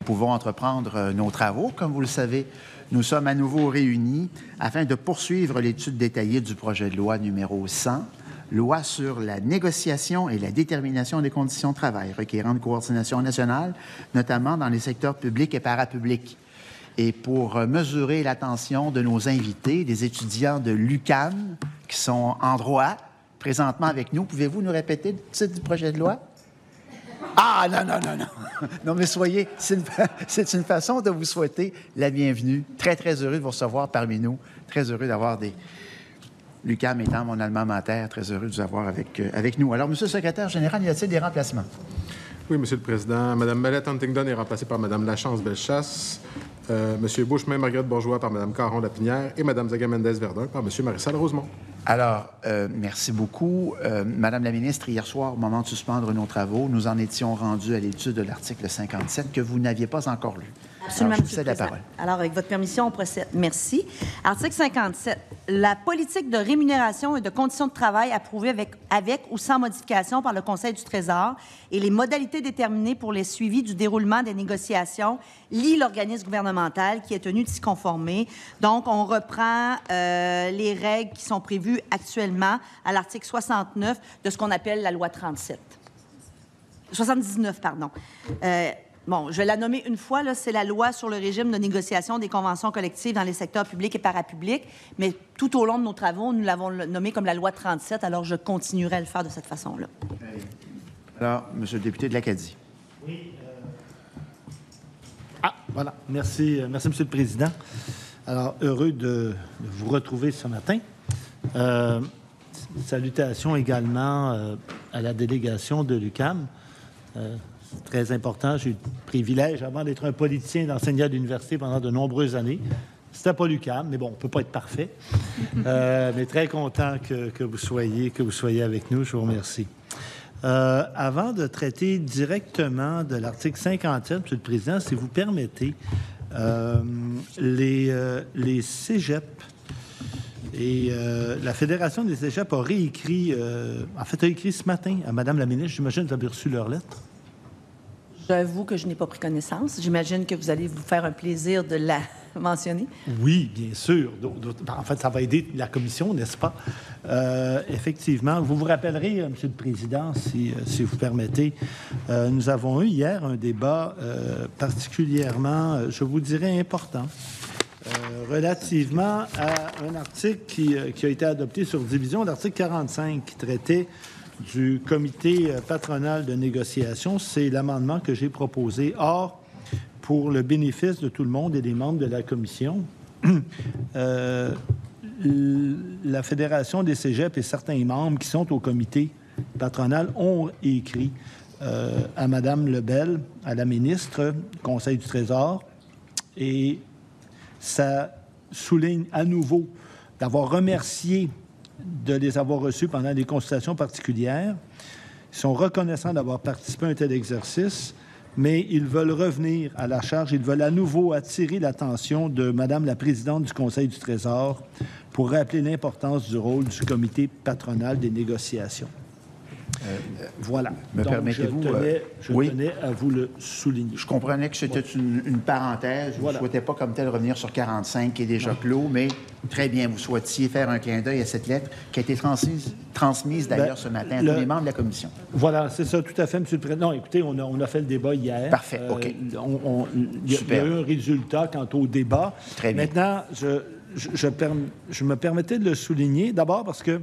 Nous pouvons entreprendre nos travaux. Comme vous le savez, nous sommes à nouveau réunis afin de poursuivre l'étude détaillée du projet de loi numéro 100, loi sur la négociation et la détermination des conditions de travail requérant de coordination nationale, notamment dans les secteurs publics et parapublics. Et pour mesurer l'attention de nos invités, des étudiants de l'UQAM qui sont en droit, présentement avec nous, pouvez-vous nous répéter le titre du projet de loi? Ah, non. Non, mais soyez, c'est une façon de vous souhaiter la bienvenue. Très, très heureux de vous recevoir parmi nous. Très heureux d'avoir l'UQAM étant mon alma mater, très heureux de vous avoir avec nous. Alors, Monsieur le secrétaire général, y a-t-il des remplacements? Oui, Monsieur le Président. Mme Mallette-Huntington est remplacée par Mme Lachance-Bellechasse, M. Beauchemin-Marguerite Bourgeois par Mme Caron-Lapinière et Mme Zaga-Mendez-Verdun par M. Marissal Rosemont. Alors, merci beaucoup. Madame la ministre, hier soir, au moment de suspendre nos travaux, nous en étions rendus à l'étude de l'article 57 que vous n'aviez pas encore lu. Absolument, alors, je vous cède la parole. Alors, avec votre permission, on procède. Merci. Article 57. La politique de rémunération et de conditions de travail approuvée avec ou sans modification par le Conseil du Trésor et les modalités déterminées pour les suivis du déroulement des négociations lient l'organisme gouvernemental qui est tenu de s'y conformer. Donc, on reprend les règles qui sont prévues actuellement à l'article 69 de ce qu'on appelle la loi 37. 79, pardon. Bon, je vais la nommer une fois, là, c'est la loi sur le régime de négociation des conventions collectives dans les secteurs publics et parapublics, mais tout au long de nos travaux, nous l'avons nommée comme la loi 37, alors je continuerai à le faire de cette façon-là. Alors, Monsieur le député de l'Acadie. Oui. Voilà. Merci, Monsieur le Président. Alors, heureux de vous retrouver ce matin. Salutations également à la délégation de l'UQAM. C'est très important. J'ai eu le privilège, avant d'être un politicien, d'enseigner à l'université pendant de nombreuses années. C'était pas l'UQAM, mais bon, on ne peut pas être parfait. Mais très content que vous soyez avec nous. Je vous remercie. Avant de traiter directement de l'article 57, Monsieur le Président, si vous permettez, les cégeps et la Fédération des cégeps a réécrit, a écrit ce matin à Mme la ministre. J'imagine que vous avez reçu leur lettre. J'avoue que je n'ai pas pris connaissance. J'imagine que vous allez vous faire un plaisir de la mentionner. Oui, bien sûr. En fait, ça va aider la commission, n'est-ce pas? Effectivement. Vous vous rappellerez, Monsieur le Président, si vous permettez, nous avons eu hier un débat particulièrement, je vous dirais, important, relativement à un article qui a été adopté sur division, l'article 45, qui traitait du comité patronal de négociation. C'est l'amendement que j'ai proposé. Or, pour le bénéfice de tout le monde et des membres de la commission, la Fédération des cégeps et certains membres qui sont au comité patronal ont écrit à Mme Lebel, à la ministre du Conseil du Trésor, et ça souligne à nouveau d'avoir remercié de les avoir reçus pendant des consultations particulières. Ils sont reconnaissants d'avoir participé à un tel exercice, mais ils veulent revenir à la charge. Ils veulent à nouveau attirer l'attention de Mme la présidente du Conseil du Trésor pour rappeler l'importance du rôle du comité patronal des négociations. Voilà. Me permettez-vous... Je tenais à vous le souligner. Je comprenais que c'était une parenthèse. Vous ne souhaitez pas comme tel revenir sur 45 qui est déjà clos, mais très bien, vous souhaitiez faire un clin d'œil à cette lettre qui a été transmise d'ailleurs ce matin à tous les membres de la commission. Voilà, c'est ça, tout à fait, M. le Président. Non, écoutez, on a fait le débat hier. Parfait, OK. Il y a eu un résultat quant au débat. Très bien. Maintenant, je me permettais de le souligner, d'abord parce que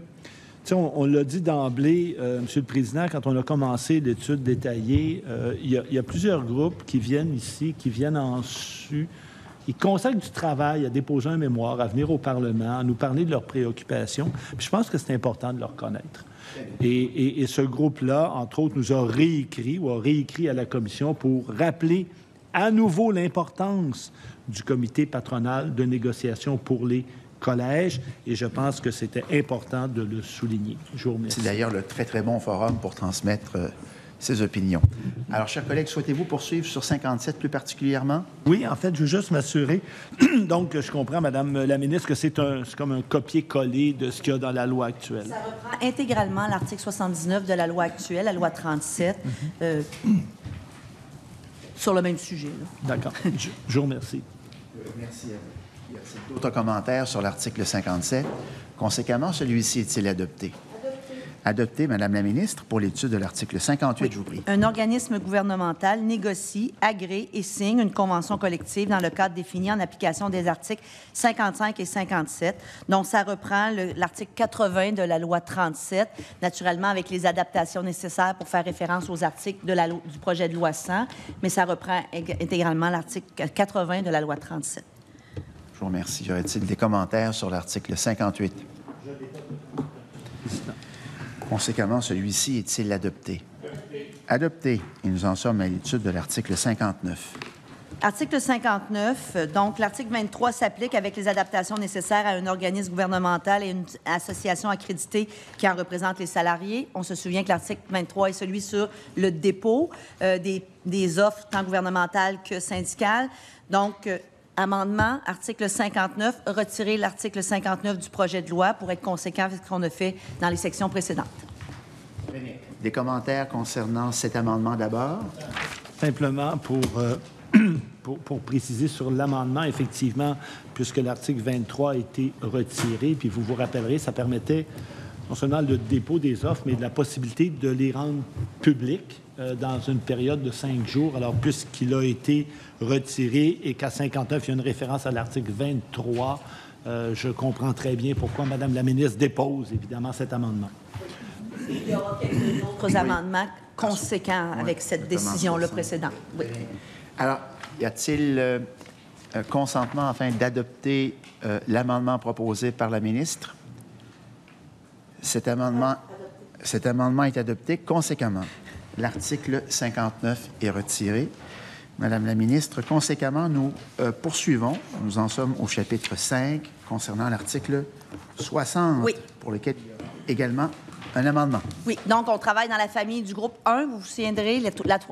on l'a dit d'emblée, Monsieur le Président, quand on a commencé l'étude détaillée, il y a plusieurs groupes qui viennent ici, qui viennent en su. Ils consacrent du travail à déposer un mémoire, à venir au Parlement, à nous parler de leurs préoccupations. Puis je pense que c'est important de leur connaître. Et ce groupe-là, entre autres, nous a réécrit à la Commission pour rappeler à nouveau l'importance du comité patronal de négociation pour les collège, et je pense que c'était important de le souligner. Je vous remercie. C'est d'ailleurs le très, très bon forum pour transmettre ses opinions. Alors, chers collègues, souhaitez-vous poursuivre sur 57 plus particulièrement? Oui, en fait, je veux juste m'assurer, donc je comprends, Madame la ministre, que c'est comme un copier-coller de ce qu'il y a dans la loi actuelle. Ça reprend intégralement l'article 79 de la loi actuelle, la loi 37. sur le même sujet. Là. D'accord. Je vous remercie. Merci à vous. Y a-t-il d'autres commentaires sur l'article 57? Conséquemment, celui-ci est-il adopté? Adopté, Madame la ministre, pour l'étude de l'article 58, je vous prie. Un organisme gouvernemental négocie, agrée et signe une convention collective dans le cadre défini en application des articles 55 et 57. Donc, ça reprend l'article 80 de la loi 37, naturellement avec les adaptations nécessaires pour faire référence aux articles du projet de loi 100, mais ça reprend intégralement l'article 80 de la loi 37. Je vous remercie. Y aurait-il des commentaires sur l'article 58? Conséquemment, celui-ci est-il adopté? Adopté. Et nous en sommes à l'étude de l'article 59. Article 59, donc l'article 23 s'applique avec les adaptations nécessaires à un organisme gouvernemental et une association accréditée qui en représente les salariés. On se souvient que l'article 23 est celui sur le dépôt des offres tant gouvernementales que syndicales. Donc, amendement, article 59, retirer l'article 59 du projet de loi pour être conséquent avec ce qu'on a fait dans les sections précédentes. Des commentaires concernant cet amendement d'abord? Simplement pour préciser sur l'amendement, effectivement, puisque l'article 23 a été retiré, puis vous vous rappellerez, ça permettait non seulement le dépôt des offres, mais de la possibilité de les rendre publiques dans une période de 5 jours. Alors, puisqu'il a été retiré et qu'à 59, il y a une référence à l'article 23, je comprends très bien pourquoi Mme la ministre dépose, évidemment, cet amendement. Il y aura quelques autres amendements conséquents avec cette décision-là précédente. Oui. Alors, y a-t-il consentement afin d'adopter l'amendement proposé par la ministre? Cet amendement est adopté. Conséquemment, l'article 59 est retiré. Madame la ministre, conséquemment, nous poursuivons. Nous en sommes au chapitre 5 concernant l'article 60, oui, pour lequel également un amendement. Oui, donc on travaille dans la famille du groupe 1. Vous vous souviendrez,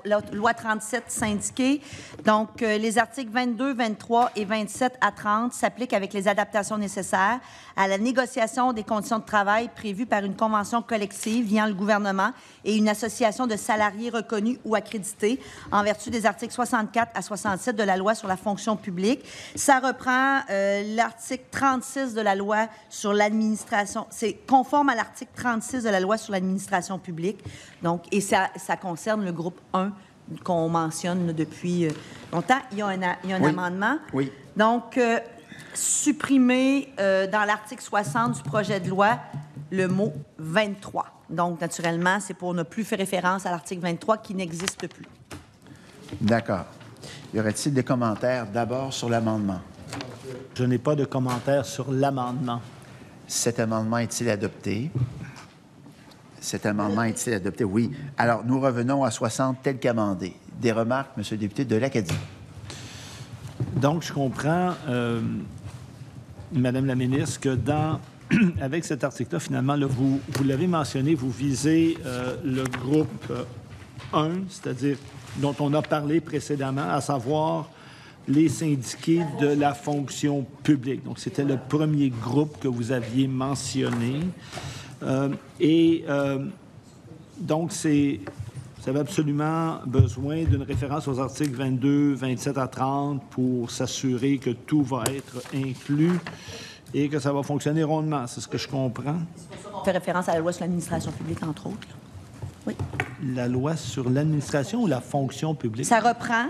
la loi 37 syndiquée. Donc, les articles 22, 23 et 27 à 30 s'appliquent avec les adaptations nécessaires à la négociation des conditions de travail prévues par une convention collective via le gouvernement et une association de salariés reconnus ou accrédités en vertu des articles 64 à 67 de la loi sur la fonction publique. Ça reprend l'article 36 de la loi sur l'administration. C'est conforme à l'article 36 de la loi sur l'administration publique. Donc, et ça concerne le groupe 1 qu'on mentionne depuis longtemps. Il y a un amendement. Oui. Donc, supprimer dans l'article 60 du projet de loi le mot 23. Donc, naturellement, c'est pour ne plus faire référence à l'article 23 qui n'existe plus. D'accord. Y aurait-il des commentaires d'abord sur l'amendement? Je n'ai pas de commentaires sur l'amendement. Cet amendement est-il adopté? Cet amendement est-il adopté? Oui. Alors, nous revenons à 60 tel qu'amendé. Des remarques, Monsieur le député, de l'Acadie. Donc, je comprends, Madame la ministre, que avec cet article-là, finalement, là, vous l'avez mentionné, vous visez le groupe 1, c'est-à-dire dont on a parlé précédemment, à savoir les syndiqués de la fonction publique. Donc, c'était le premier groupe que vous aviez mentionné. Donc, vous avez absolument besoin d'une référence aux articles 22, 27 à 30 pour s'assurer que tout va être inclus et que ça va fonctionner rondement. C'est ce que je comprends. On fait référence à la loi sur l'administration publique, entre autres. Là. Oui. La loi sur l'administration ou la fonction publique? Ça reprend...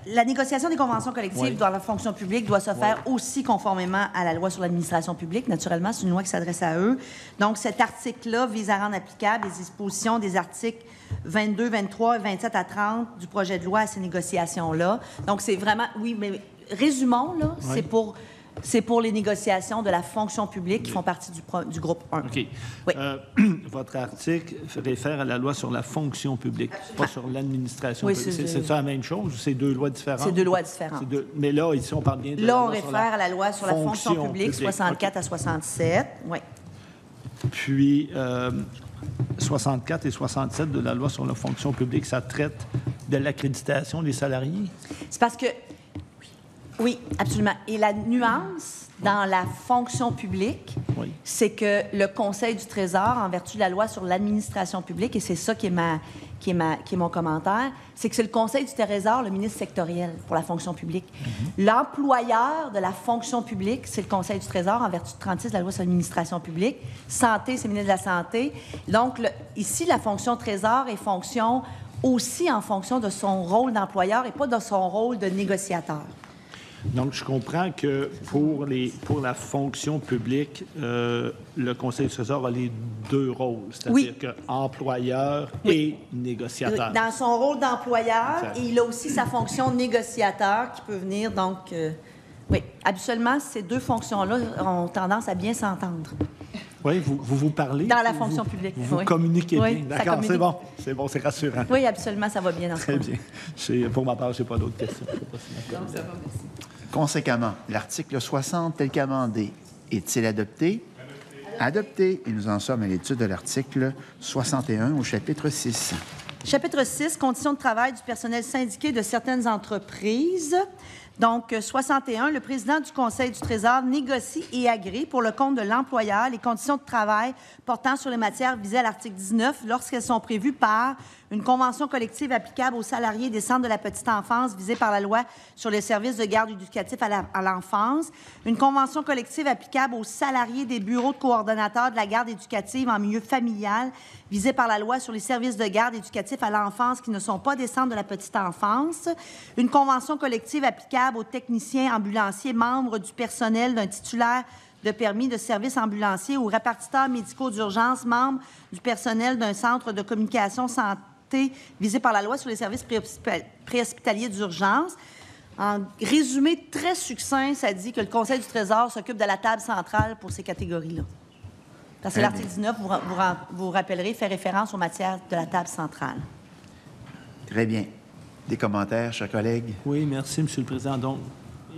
La négociation des conventions collectives dans la fonction publique doit se faire aussi conformément à la loi sur l'administration publique. Naturellement, c'est une loi qui s'adresse à eux. Donc, cet article-là vise à rendre applicables les dispositions des articles 22, 23 et 27 à 30 du projet de loi à ces négociations-là. Donc, c'est vraiment... Oui, mais résumons, là, c'est pour les négociations de la fonction publique qui font partie du groupe 1. OK. Oui. Votre article réfère à la loi sur la fonction publique, pas sur l'administration publique. C'est ça la même chose ou c'est deux lois différentes? C'est deux lois différentes. Mais là, ici, on parle bien de là, on réfère à la loi sur la fonction publique, 64 à 67. Oui. Puis, 64 et 67 de la loi sur la fonction publique, ça traite de l'accréditation des salariés? C'est parce que... Oui, absolument. Et la nuance dans la fonction publique, c'est que le Conseil du Trésor, en vertu de la loi sur l'administration publique, et c'est ça qui qui est mon commentaire, c'est que c'est le Conseil du Trésor, le ministre sectoriel pour la fonction publique. L'employeur de la fonction publique, c'est le Conseil du Trésor en vertu de 36 de la loi sur l'administration publique. Santé, c'est le ministre de la Santé. Donc, ici, la fonction Trésor est aussi en fonction de son rôle d'employeur et pas de son rôle de négociateur. Donc, je comprends que pour la fonction publique, le Conseil du Trésor a les deux rôles, c'est-à-dire qu'employeur et négociateur. Dans son rôle d'employeur, et il a aussi sa fonction négociateur qui peut venir, donc... oui, habituellement, ces deux fonctions-là ont tendance à bien s'entendre. Oui, vous parlez? Dans la fonction publique. Vous communiquez bien. D'accord, c'est bon, c'est rassurant. Oui, absolument, ça va bien dans ce Très bien. Pour ma part, je n'ai pas d'autres questions. Non, ça va, merci. Conséquemment, l'article 60 tel qu'amendé est-il adopté? Adopté. Et nous en sommes à l'étude de l'article 61 au chapitre 6. Chapitre 6, conditions de travail du personnel syndiqué de certaines entreprises. Donc, 61, le président du Conseil du Trésor négocie et agrée pour le compte de l'employeur les conditions de travail portant sur les matières visées à l'article 19 lorsqu'elles sont prévues par une convention collective applicable aux salariés des centres de la petite enfance visés par la loi sur les services de garde éducatifs à l'enfance, une convention collective applicable aux salariés des bureaux de coordonnateurs de la garde éducative en milieu familial visés par la loi sur les services de garde éducatifs à l'enfance qui ne sont pas des centres de la petite enfance, une convention collective applicable aux techniciens ambulanciers membres du personnel d'un titulaire de permis de service ambulancier ou répartiteurs médicaux d'urgence membres du personnel d'un centre de communication santé visé par la loi sur les services préhospitaliers d'urgence. En résumé très succinct, ça dit que le Conseil du Trésor s'occupe de la table centrale pour ces catégories-là. Parce que l'article 19, vous rappellerez, fait référence aux matières de la table centrale. Très bien. Des commentaires, chers collègues? Oui, merci, M. le Président. Donc,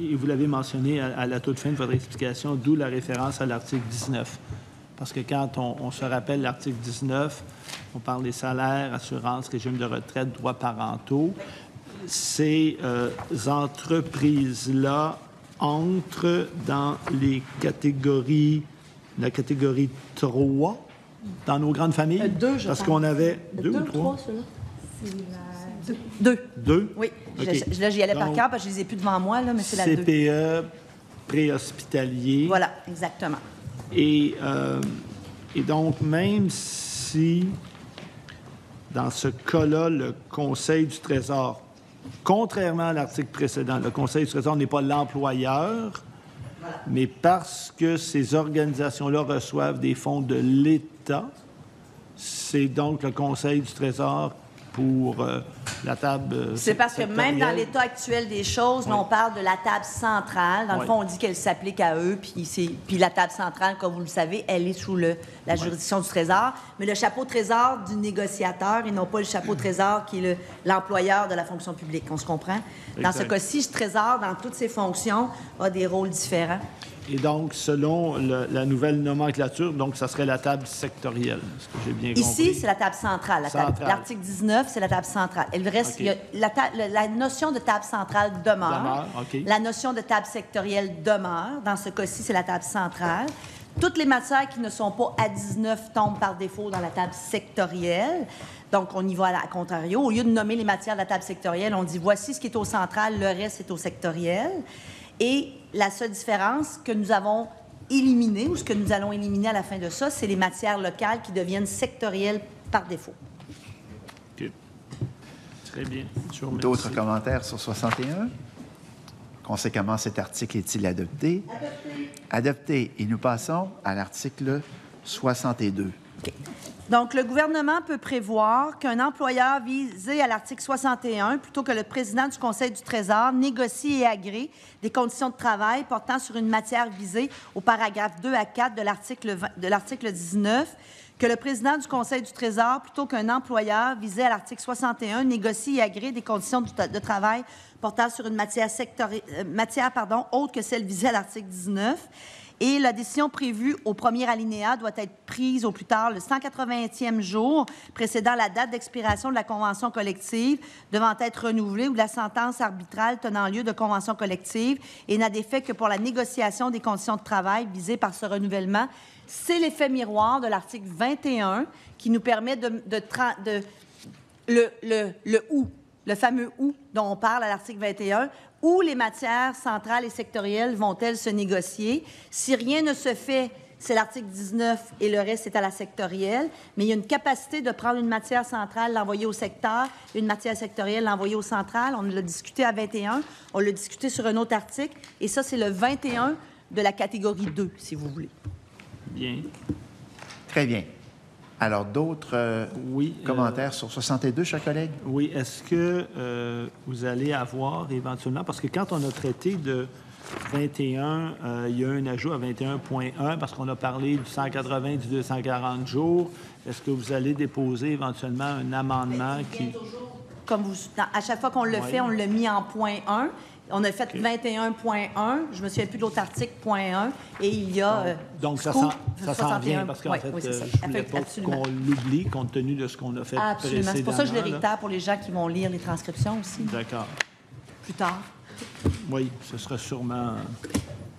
et vous l'avez mentionné à la toute fin de votre explication, d'où la référence à l'article 19. Parce que quand on se rappelle l'article 19, on parle des salaires, assurances, régime de retraite, droits parentaux. Ces entreprises-là entrent dans les catégories, la catégorie 3 dans nos grandes familles. 2, je Parce pense. qu'on avait 2 ou 3? C'est 2. 2? Oui. Okay. Là, j'y allais par Donc, cœur parce que je ne les ai plus devant moi, là, mais c'est la 2. CPE, préhospitalier. Voilà, exactement. Et donc, même si, dans ce cas-là, le Conseil du Trésor, contrairement à l'article précédent, le Conseil du Trésor n'est pas l'employeur, mais parce que ces organisations-là reçoivent des fonds de l'État, c'est donc le Conseil du Trésor pour la table C'est parce que même dans sectorielle. l'état actuel des choses, là, on parle de la table centrale. Dans le fond, on dit qu'elle s'applique à eux, puis la table centrale, comme vous le savez, elle est sous la juridiction du Trésor. Mais le chapeau Trésor du négociateur et non pas le chapeau Trésor qui est l'employeur de la fonction publique. On se comprend? Dans ce cas-ci, le Trésor, dans toutes ses fonctions, a des rôles différents. Et donc, selon la nouvelle nomenclature, donc, ça serait la table sectorielle. Est-ce que j'ai bien compris? Ici, c'est la table centrale. L'article 19, c'est la table centrale. Et le reste, OK. la notion de table centrale demeure. OK. La notion de table sectorielle demeure. Dans ce cas-ci, c'est la table centrale. Toutes les matières qui ne sont pas à 19 tombent par défaut dans la table sectorielle. Donc, on y va à contrario. Au lieu de nommer les matières de la table sectorielle, on dit voici ce qui est au central, le reste est au sectoriel. Et la seule différence que nous avons éliminée, ou ce que nous allons éliminer à la fin de ça, c'est les matières locales qui deviennent sectorielles par défaut. OK. Très bien. Je vous remercie. D'autres commentaires sur 61? Conséquemment, cet article est-il adopté? Adopté. Adopté. Et nous passons à l'article 62. OK. Donc, le gouvernement peut prévoir qu'un employeur visé à l'article 61, plutôt que le président du Conseil du Trésor, négocie et agrée des conditions de travail portant sur une matière visée au paragraphe 2 à 4 de l'article 19, que le président du Conseil du Trésor, plutôt qu'un employeur visé à l'article 61, négocie et agrée des conditions de travail portant sur une matière autre que celle visée à l'article 19. Et la décision prévue au premier alinéa doit être prise au plus tard le 180e jour précédant la date d'expiration de la convention collective devant être renouvelée ou de la sentence arbitrale tenant lieu de convention collective et n'a d'effet que pour la négociation des conditions de travail visées par ce renouvellement. C'est l'effet miroir de l'article 21 qui nous permet le ou, le fameux ou dont on parle à l'article 21, où les matières centrales et sectorielles vont-elles se négocier? Si rien ne se fait, c'est l'article 19 et le reste est à la sectorielle, mais il y a une capacité de prendre une matière centrale, l'envoyer au secteur, une matière sectorielle, l'envoyer au central. On l'a discuté à 21, on l'a discuté sur un autre article, et ça, c'est le 21 de la catégorie 2, si vous voulez. Bien. Très bien. Alors, d'autres commentaires sur 62, chers collègues? Oui. Est-ce que vous allez avoir éventuellement, parce que quand on a traité de 21, il y a un ajout à 21.1 parce qu'on a parlé du 180, du 240 jours. Est-ce que vous allez déposer éventuellement un amendement qui... Comme à chaque fois qu'on le fait, on l'a mis en point 1. On a fait 21.1. Je me souviens plus de l'autre article, point 1. Et il y a... donc ça s'en vient parce qu'en fait, je ne voulais pas qu'on l'oublie compte tenu de ce qu'on a fait précédemment. C'est pour ça que je le réitère pour les gens qui vont lire les transcriptions aussi. D'accord. Plus tard. Oui, ce sera sûrement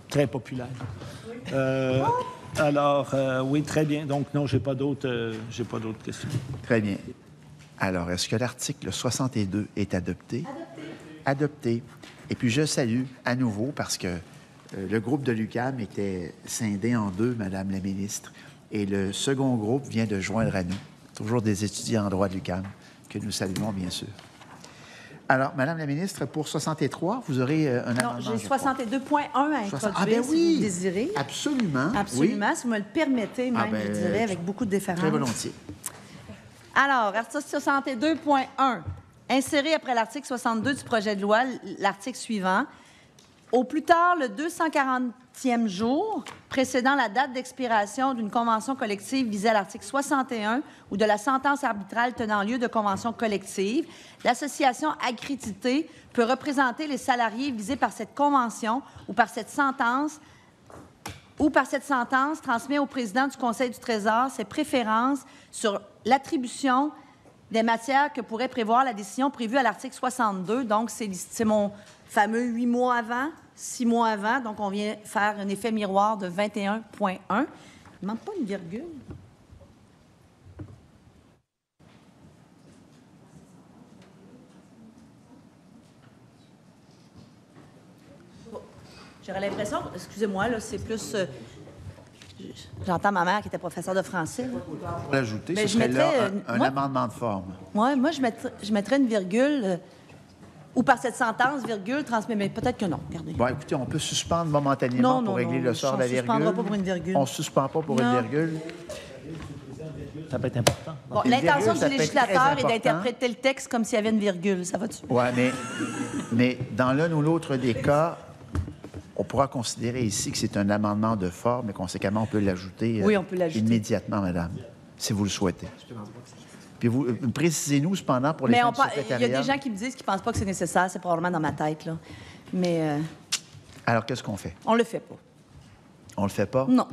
très populaire. Alors, oui, très bien. Donc, non, j'ai pas d'autres questions. Très bien. Alors, est-ce que l'article 62 est adopté? Adopté. Et puis, je salue à nouveau, parce que le groupe de l'UQAM était scindé en deux, Madame la ministre, et le second groupe vient de joindre à nous. Toujours des étudiants en droit de l'UQAM, que nous saluons, bien sûr. Alors, Madame la ministre, pour 63, vous aurez un amendement. Non, j'ai 62.1 à introduire, ah, ben oui, si vous désirez. Absolument. Absolument, oui. si vous me le permettez, même, je dirais, avec beaucoup de déférence. Très volontiers. Alors, article 62.1, insérer après l'article 62 du projet de loi l'article suivant. Au plus tard, le 240e jour précédant la date d'expiration d'une convention collective visée à l'article 61 ou de la sentence arbitrale tenant lieu de convention collective, l'association accréditée peut représenter les salariés visés par cette convention ou par cette sentence transmet au président du Conseil du Trésor ses préférences sur l'attribution des matières que pourrait prévoir la décision prévue à l'article 62. Donc, c'est mon fameux 8 mois avant, 6 mois avant. Donc, on vient faire un effet miroir de 21.1. Il ne manque pas une virgule. J'aurais l'impression, excusez-moi, là, c'est plus... J'entends ma mère qui était professeure de français. Pour l'ajouter, ce serait là un amendement de forme. Oui, moi, je mettrais une virgule, ou par cette sentence, virgule, transmet, mais peut-être que non. Regardez. Bon, écoutez, on peut suspendre momentanément pour régler le sort de la virgule. On ne suspendra pas pour une virgule. On ne suspend pas pour une virgule. Ça peut être important. Bon, l'intention du législateur est d'interpréter le texte comme s'il y avait une virgule. Ça va-tu? Oui, mais dans l'un ou l'autre des cas, on pourra considérer ici que c'est un amendement de forme et conséquemment, on peut l'ajouter immédiatement, madame, si vous le souhaitez. Puis vous, précisez-nous cependant pour les fins du secrétariat. Il y a des gens qui me disent qu'ils ne pensent pas que c'est nécessaire. C'est probablement dans ma tête, là. Mais... Alors, qu'est-ce qu'on fait? On le fait pas. On le fait pas? Non.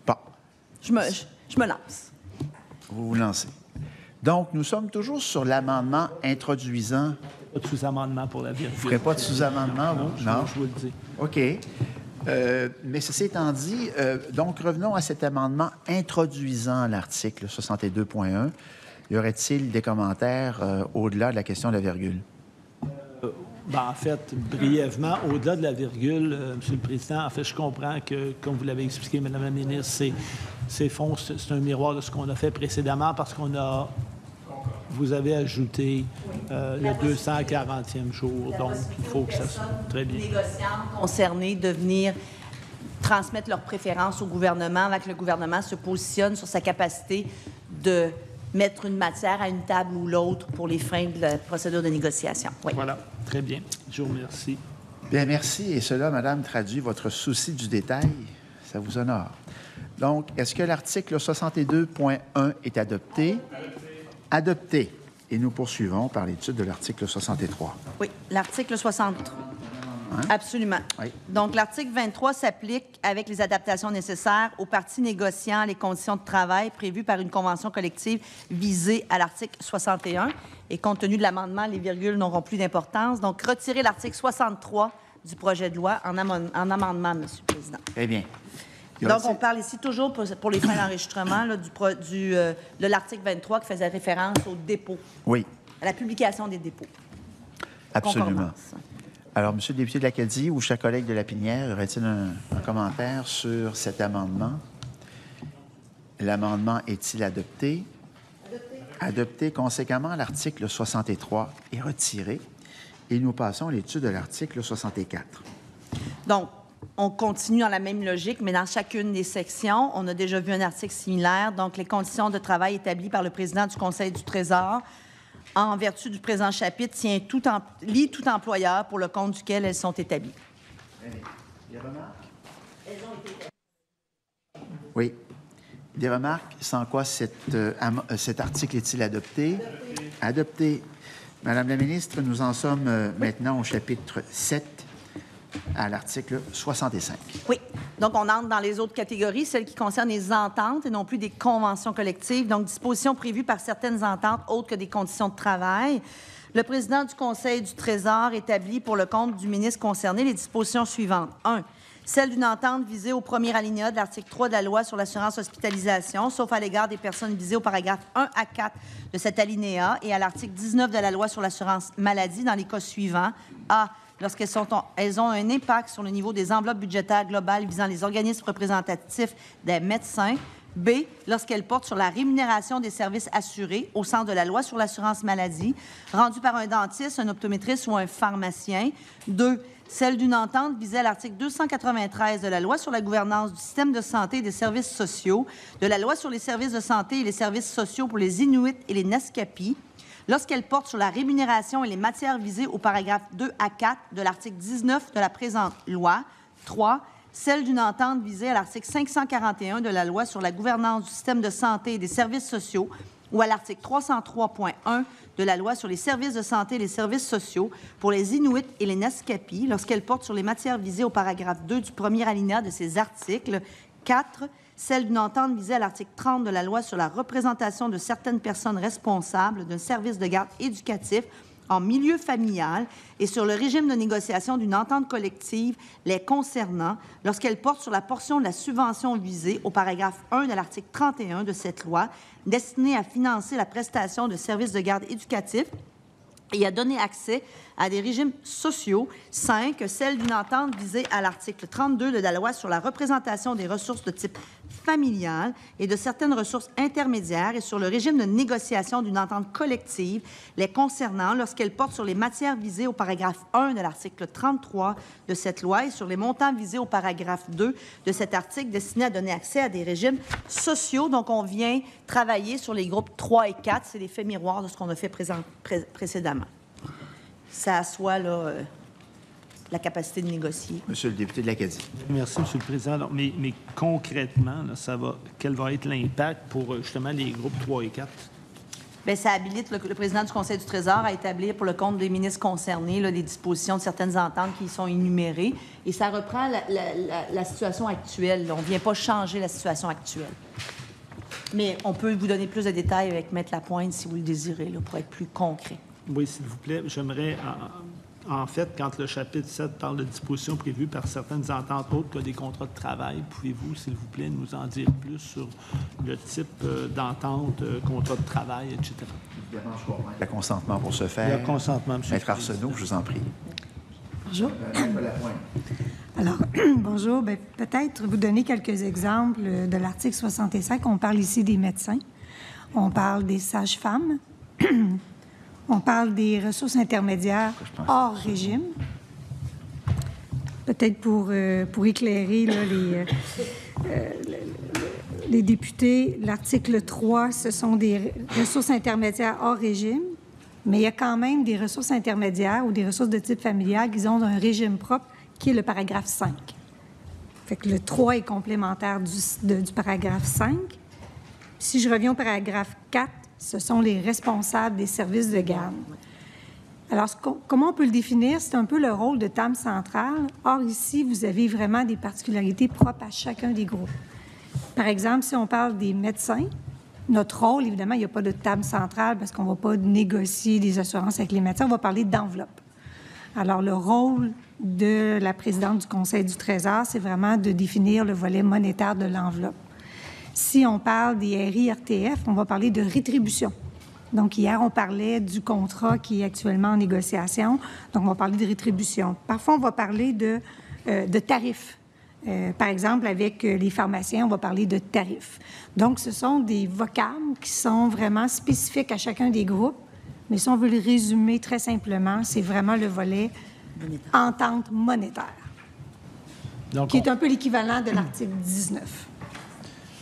Bon. Je me lance. Vous vous lancez. Donc, nous sommes toujours sur l'amendement introduisant... Pas de sous-amendement pour la virgule. Vous ne ferez pas de sous-amendement, vous? Non, je vous le dis. OK. Mais ceci étant dit, donc revenons à cet amendement introduisant l'article 62.1. Y aurait-il des commentaires au-delà de la question de la virgule? En fait, brièvement, au-delà de la virgule, Monsieur le Président, en fait, je comprends que, comme vous l'avez expliqué, Madame la ministre, ces fonds, c'est un miroir de ce qu'on a fait précédemment parce qu'on a... Vous avez ajouté le 240e jour, donc il faut que ça soit très bien. Les négociants concernés de venir transmettre leurs préférences au gouvernement, avec le gouvernement se positionne sur sa capacité de mettre une matière à une table ou l'autre pour les fins de la procédure de négociation. Oui. Voilà, très bien. Je vous remercie. Bien, merci. Et cela, Madame, traduit votre souci du détail. Ça vous honore. Donc, est-ce que l'article 62.1 est adopté? Adopté. Et nous poursuivons par l'étude de l'article 63. Oui, l'article 63. Hein? Absolument. Oui. Donc, l'article 23 s'applique avec les adaptations nécessaires aux parties négociant les conditions de travail prévues par une convention collective visée à l'article 61. Et compte tenu de l'amendement, les virgules n'auront plus d'importance. Donc, retirer l'article 63 du projet de loi en amendement, Monsieur le Président. Très bien. Donc, on parle ici toujours pour les fins d'enregistrement là, de l'article 23 qui faisait référence au dépôt. Oui. à la publication des dépôts. Absolument. Concordance. Alors, M. le député de l'Acadie ou chers collègues de la Pinière, aurait-il un commentaire sur cet amendement? L'amendement est-il adopté? Adopté. Conséquemment, l'article 63 est retiré et nous passons à l'étude de l'article 64. Donc, on continue dans la même logique, mais dans chacune des sections, on a déjà vu un article similaire. Donc, les conditions de travail établies par le président du Conseil du Trésor, en vertu du présent chapitre, lie tout employeur pour le compte duquel elles sont établies. Des remarques? Oui. Des remarques, sans quoi cet article est-il adopté? Adopté. Madame la ministre, nous en sommes maintenant au chapitre 7, à l'article 65. Oui. Donc, on entre dans les autres catégories, celles qui concernent les ententes et non plus des conventions collectives, donc dispositions prévues par certaines ententes autres que des conditions de travail. Le président du Conseil du Trésor établit pour le compte du ministre concerné les dispositions suivantes. 1. Celle d'une entente visée au premier alinéa de l'article 3 de la loi sur l'assurance hospitalisation, sauf à l'égard des personnes visées au paragraphe 1 à 4 de cet alinéa et à l'article 19 de la loi sur l'assurance maladie dans les cas suivants. A. Lorsqu'elles ont un impact sur le niveau des enveloppes budgétaires globales visant les organismes représentatifs des médecins. B. Lorsqu'elles portent sur la rémunération des services assurés au sens de la loi sur l'assurance maladie, rendus par un dentiste, un optométriste ou un pharmacien. 2. Celle d'une entente visée à l'article 293 de la loi sur la gouvernance du système de santé et des services sociaux, de la loi sur les services de santé et les services sociaux pour les Inuits et les Naskapis, lorsqu'elle porte sur la rémunération et les matières visées au paragraphe 2 à 4 de l'article 19 de la présente loi. 3. Celle d'une entente visée à l'article 541 de la loi sur la gouvernance du système de santé et des services sociaux ou à l'article 303.1 de la loi sur les services de santé et les services sociaux pour les Inuits et les Naskapis, lorsqu'elle porte sur les matières visées au paragraphe 2 du premier alinéa de ces articles. 4. Celle d'une entente visée à l'article 30 de la loi sur la représentation de certaines personnes responsables d'un service de garde éducatif en milieu familial et sur le régime de négociation d'une entente collective les concernant lorsqu'elle porte sur la portion de la subvention visée au paragraphe 1 de l'article 31 de cette loi destinée à financer la prestation de services de garde éducatif et à donner accès à des régimes sociaux. 5. Celle d'une entente visée à l'article 32 de la loi sur la représentation des ressources de type familial et de certaines ressources intermédiaires et sur le régime de négociation d'une entente collective les concernant lorsqu'elle porte sur les matières visées au paragraphe 1 de l'article 33 de cette loi et sur les montants visés au paragraphe 2 de cet article destiné à donner accès à des régimes sociaux. Donc, on vient travailler sur les groupes 3 et 4. C'est l'effet miroir de ce qu'on a fait précédemment. Ça assoit là, la capacité de négocier. Monsieur le député de l'Acadie. Merci, Monsieur le Président. Alors, mais concrètement, là, quel va être l'impact pour justement les groupes 3 et 4? Bien, ça habilite le président du Conseil du Trésor à établir pour le compte des ministres concernés là, les dispositions de certaines ententes qui y sont énumérées. Et ça reprend la situation actuelle. Là. On ne vient pas changer la situation actuelle. Mais on peut vous donner plus de détails avec Maître Lapointe si vous le désirez, là, pour être plus concret. Oui, s'il vous plaît. J'aimerais, en fait, quand le chapitre 7 parle de dispositions prévues par certaines ententes autres que des contrats de travail, pouvez-vous, s'il vous plaît, nous en dire plus sur le type d'entente, contrat de travail, etc.? Évidemment, je comprends. Il y a consentement pour ce faire. Il y a consentement, M. Maître Arsenault, je vous en prie. Bonjour. Maître Lapointe. Alors, bonjour. Bien, peut-être vous donner quelques exemples de l'article 65. On parle ici des médecins. On parle des sages-femmes. On parle des ressources intermédiaires hors régime. Peut-être pour éclairer là, les députés, l'article 3, ce sont des ressources intermédiaires hors régime, mais il y a quand même des ressources intermédiaires ou des ressources de type familial qui ont un régime propre, qui est le paragraphe 5. Fait que le 3 est complémentaire du paragraphe 5. Si je reviens au paragraphe 4, ce sont les responsables des services de garde. Alors, comment on peut le définir? C'est un peu le rôle de table centrale. Or, ici, vous avez vraiment des particularités propres à chacun des groupes. Par exemple, si on parle des médecins, notre rôle, évidemment, il n'y a pas de table centrale parce qu'on ne va pas négocier des assurances avec les médecins, on va parler d'enveloppe. Alors, le rôle de la présidente du Conseil du Trésor, c'est vraiment de définir le volet monétaire de l'enveloppe. Si on parle des RIRTF, on va parler de rétribution. Donc, hier, on parlait du contrat qui est actuellement en négociation. Donc, on va parler de rétribution. Parfois, on va parler de tarifs. Par exemple, avec les pharmaciens, on va parler de tarifs. Donc, ce sont des vocables qui sont vraiment spécifiques à chacun des groupes. Mais si on veut le résumer très simplement, c'est vraiment le volet entente monétaire, Donc, qui est un peu l'équivalent de l'article 19.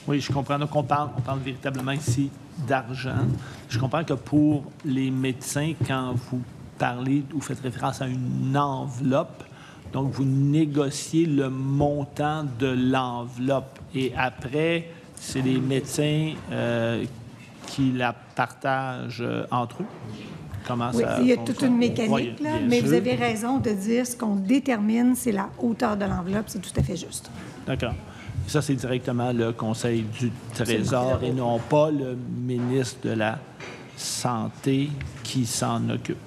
Oui, je comprends. Donc, on parle véritablement ici d'argent. Je comprends que pour les médecins, quand vous parlez, vous faites référence à une enveloppe, donc vous négociez le montant de l'enveloppe. Et après, c'est les médecins qui la partagent entre eux. Comment Oui, ça il y a fonctionne? toute une mécanique, Oui, là, bien mais sûr. vous avez raison de dire ce qu'on détermine, c'est la hauteur de l'enveloppe. C'est tout à fait juste. D'accord. Ça, c'est directement le Conseil du Trésor et non pas le ministre de la Santé qui s'en occupe.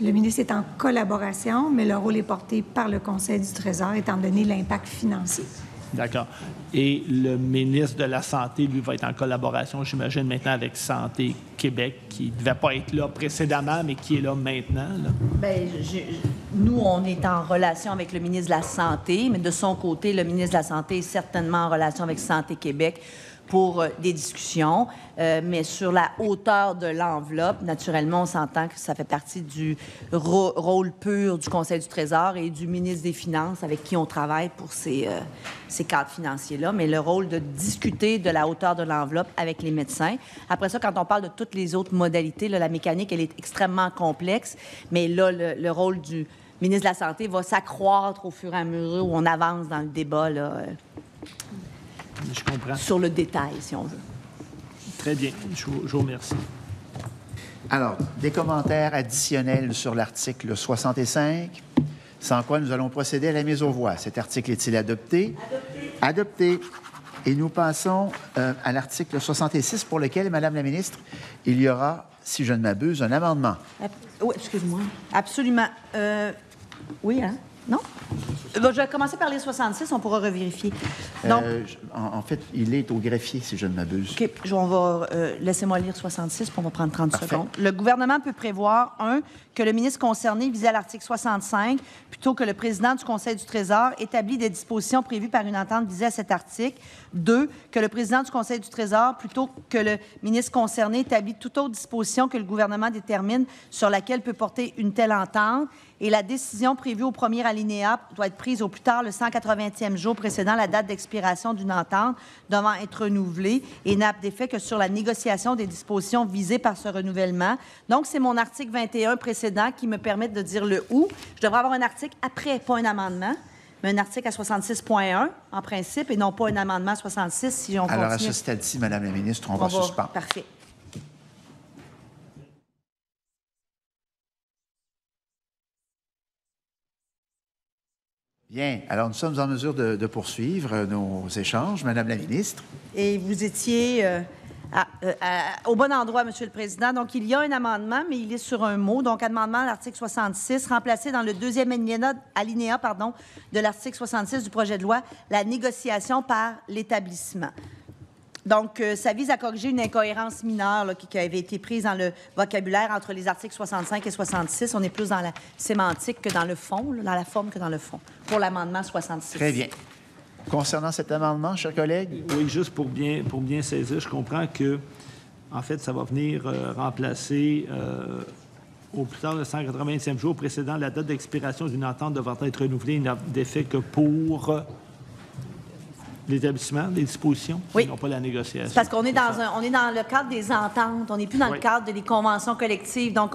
Le ministre est en collaboration, mais le rôle est porté par le Conseil du Trésor, étant donné l'impact financier. D'accord. Et le ministre de la Santé, lui, va être en collaboration, j'imagine, maintenant avec Santé Québec, qui ne devait pas être là précédemment, mais qui est là maintenant. Là. Bien, nous, on est en relation avec le ministre de la Santé, mais de son côté, le ministre de la Santé est certainement en relation avec Santé Québec pour des discussions. Mais sur la hauteur de l'enveloppe, naturellement, on s'entend que ça fait partie du rôle pur du Conseil du Trésor et du ministre des Finances avec qui on travaille pour ces cadres financiers-là. Mais le rôle de discuter de la hauteur de l'enveloppe avec les médecins. Après ça, quand on parle de toutes les autres modalités, là, la mécanique, elle est extrêmement complexe. Mais là, le rôle du ministre de la Santé va s'accroître au fur et à mesure où on avance dans le débat, là, Je comprends. sur le détail, si on veut. Très bien. Je vous remercie. Alors, des commentaires additionnels sur l'article 65, sans quoi nous allons procéder à la mise aux voix. Cet article est-il adopté? Adopté. Et nous passons à l'article 66, pour lequel, Madame la ministre, il y aura, si je ne m'abuse, un amendement. Oui, excuse-moi. Absolument. Oui, hein? Non? Je vais commencer par les 66, on pourra revérifier. Donc, En fait, il est au greffier, si je ne m'abuse. OK, laissez-moi lire 66, puis on va prendre 30 Parfait. secondes. Le gouvernement peut prévoir, 1, que le ministre concerné, visé à l'article 65, plutôt que le président du Conseil du Trésor, établit des dispositions prévues par une entente visée à cet article. 2, que le président du Conseil du Trésor, plutôt que le ministre concerné, établit toute autre disposition que le gouvernement détermine sur laquelle peut porter une telle entente. Et la décision prévue au premier alinéa doit être prise au plus tard le 180e jour précédant la date d'expiration d'une entente devant être renouvelée et n'a d'effet que sur la négociation des dispositions visées par ce renouvellement. Donc, c'est mon article 21 précédent qui me permet de dire le « ou ». Je devrais avoir un article après, pas un amendement, mais un article à 66.1 en principe et non pas un amendement à 66 si on continue. Alors, à ce stade-ci, Madame la ministre, on va suspendre. Parfait. Bien. Alors, nous sommes en mesure de poursuivre nos échanges. Madame la ministre. Et vous étiez au bon endroit, Monsieur le Président. Donc, il y a un amendement, mais il est sur un mot. Donc, amendement à l'article 66, remplacé dans le deuxième alinéa de l'article 66 du projet de loi, la négociation par l'établissement. Donc, ça vise à corriger une incohérence mineure là, qui avait été prise dans le vocabulaire entre les articles 65 et 66. On est plus dans la sémantique que dans le fond, là, dans la forme que dans le fond, pour l'amendement 66. Très bien. Concernant cet amendement, chers collègues? Oui, juste pour bien saisir, je comprends que, en fait, ça va venir remplacer au plus tard le 180e jour précédant la date d'expiration d'une entente devant être renouvelée, il n'a d'effet que pour l'établissement, les dispositions, oui, et non pas la négociation. Parce qu'on est on est dans le cadre des ententes, on n'est plus dans le cadre des conventions collectives. Donc,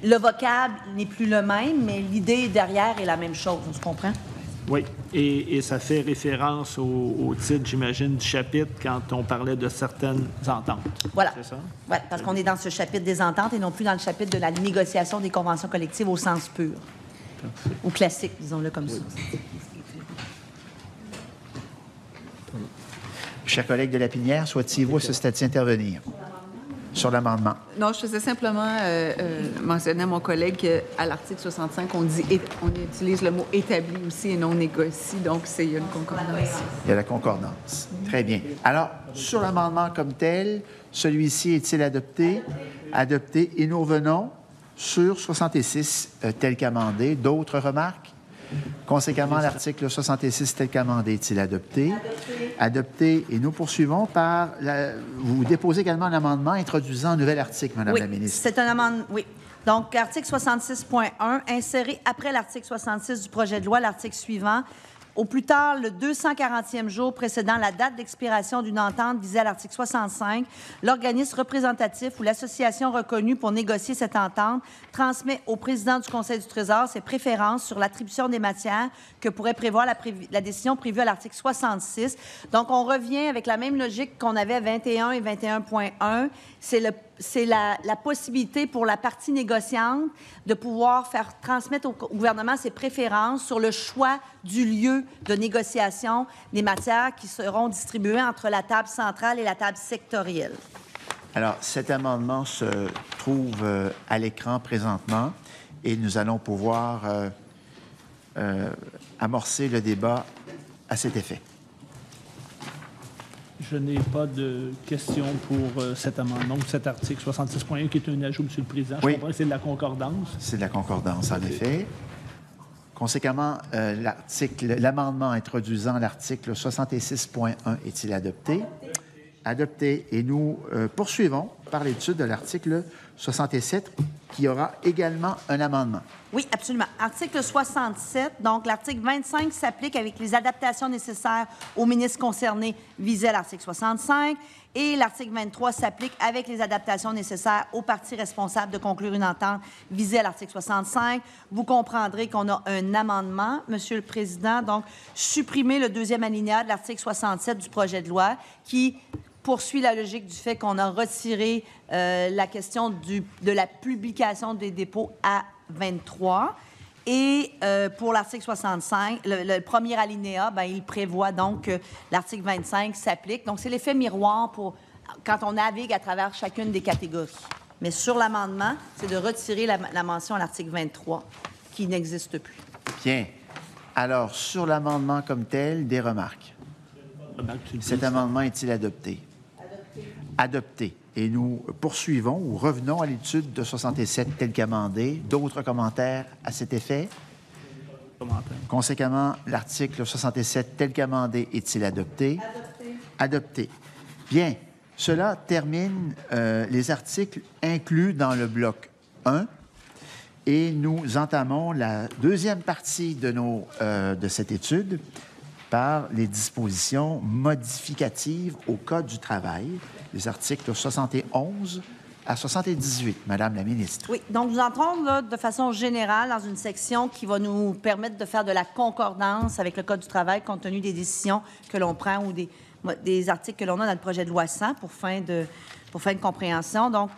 le vocable n'est plus le même, mais l'idée derrière est la même chose, on se comprend? Oui, et ça fait référence au titre, j'imagine, du chapitre quand on parlait de certaines ententes. Voilà. C'est ça? Oui, parce qu'on est dans ce chapitre des ententes et non plus dans le chapitre de la négociation des conventions collectives au sens pur. Parfait. Ou classique, disons-le comme ça. Chers collègues de Lapinière, souhaitez-vous à ce stade-ci intervenir? sur l'amendement. Non, je faisais simplement mentionner à mon collègue qu'à l'article 65, on utilise le mot « établi » aussi et non « négocie », donc il y a une concordance. Il y a la concordance. Très bien. Alors, sur l'amendement comme tel, celui-ci est-il adopté? Adopté. Et nous revenons sur 66 tel qu'amendé. D'autres remarques? Conséquemment, l'article 66 tel qu'amendé est-il adopté? Adopté. Et nous poursuivons par... Vous déposez également un amendement introduisant un nouvel article, Madame la ministre. C'est un amendement... Oui. Donc, article 66.1, insérer après l'article 66 du projet de loi l'article suivant. Au plus tard, le 240e jour précédant la date d'expiration d'une entente visée à l'article 65, l'organisme représentatif ou l'association reconnue pour négocier cette entente transmet au président du Conseil du Trésor ses préférences sur l'attribution des matières que pourrait prévoir la décision prévue à l'article 66. Donc, on revient avec la même logique qu'on avait à 21 et 21.1. C'est la possibilité pour la partie négociante de pouvoir faire transmettre au gouvernement ses préférences sur le choix du lieu de négociation des matières qui seront distribuées entre la table centrale et la table sectorielle. Alors, cet amendement se trouve à l'écran présentement et nous allons pouvoir amorcer le débat à cet effet. Je n'ai pas de questions pour cet amendement, cet article 66.1 qui est un ajout, M. le Président. Je comprends que c'est de la concordance. C'est de la concordance, en effet. Conséquemment, l'amendement introduisant l'article 66.1 est-il adopté? Adopté. Et nous poursuivons par l'étude de l'article 67 qui aura également un amendement. Oui, absolument. Article 67, donc l'article 25 s'applique avec les adaptations nécessaires aux ministres concernés visés à l'article 65 et l'article 23 s'applique avec les adaptations nécessaires aux parties responsables de conclure une entente visée à l'article 65. Vous comprendrez qu'on a un amendement, Monsieur le Président, donc supprimer le deuxième alinéa de l'article 67 du projet de loi qui poursuit la logique du fait qu'on a retiré la question de la publication des dépôts à 23. Et pour l'article 65, le premier alinéa, il prévoit donc que l'article 25 s'applique. Donc, c'est l'effet miroir pour quand on navigue à travers chacune des catégories. Mais sur l'amendement, c'est de retirer la mention à l'article 23, qui n'existe plus. Bien. Alors, sur l'amendement comme tel, des remarques. Cet amendement est-il adopté? Adopté. Et nous poursuivons ou revenons à l'étude de 67 tel qu'amendé. D'autres commentaires à cet effet? Conséquemment, l'article 67 tel qu'amendé est-il adopté? Adopté. Adopté. Bien. Cela termine les articles inclus dans le bloc 1 et nous entamons la deuxième partie de cette étude par les dispositions modificatives au Code du travail, les articles 71 à 78. Madame la ministre. Oui, donc nous entrons là, de façon générale dans une section qui va nous permettre de faire de la concordance avec le Code du travail compte tenu des décisions que l'on prend ou des articles que l'on a dans le projet de loi 100 pour fin de compréhension. Donc,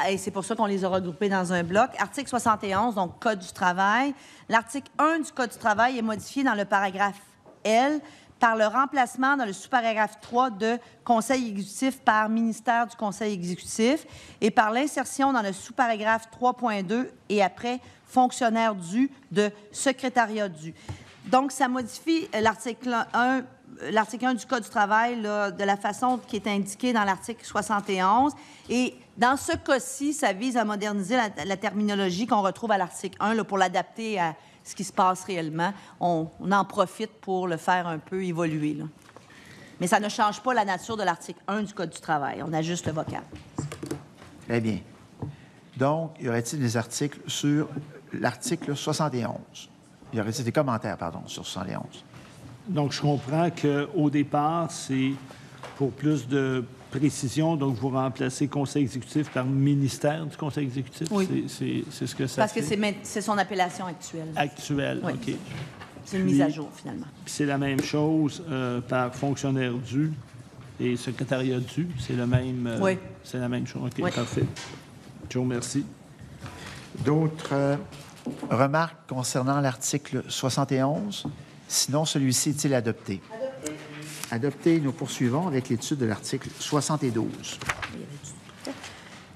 et c'est pour ça qu'on les a regroupés dans un bloc. Article 71, donc Code du travail. L'article 1 du Code du travail est modifié dans le paragraphe L par le remplacement dans le sous-paragraphe 3 de Conseil exécutif par ministère du Conseil exécutif et par l'insertion dans le sous-paragraphe 3.2 et après fonctionnaire dû de secrétariat dû. Donc, ça modifie l'article 1 du Code du travail là, de la façon qui est indiquée dans l'article 71. Et dans ce cas-ci, ça vise à moderniser la terminologie qu'on retrouve à l'article 1 là, pour l'adapter à ce qui se passe réellement. On en profite pour le faire un peu évoluer. Là. Mais ça ne change pas la nature de l'article 1 du Code du travail. On ajuste le vocable. Très bien. Donc, y aurait-il des articles sur l'article 71? Y aurait-il des commentaires, pardon, sur 71? Donc, je comprends qu'au départ, c'est pour plus de précision, donc vous remplacez Conseil exécutif par ministère du Conseil exécutif? Oui. C'est ce que ça Parce fait? que c'est son appellation actuelle. Actuelle, oui. OK. C'est une mise à jour, finalement. C'est la même chose par fonctionnaire dû et secrétariat dû. C'est le même... oui. C'est la même chose. OK, oui. Parfait. Je vous remercie. D'autres remarques concernant l'article 71? Sinon, celui-ci est-il adopté? Adopté. Adopté. Nous poursuivons avec l'étude de l'article 72.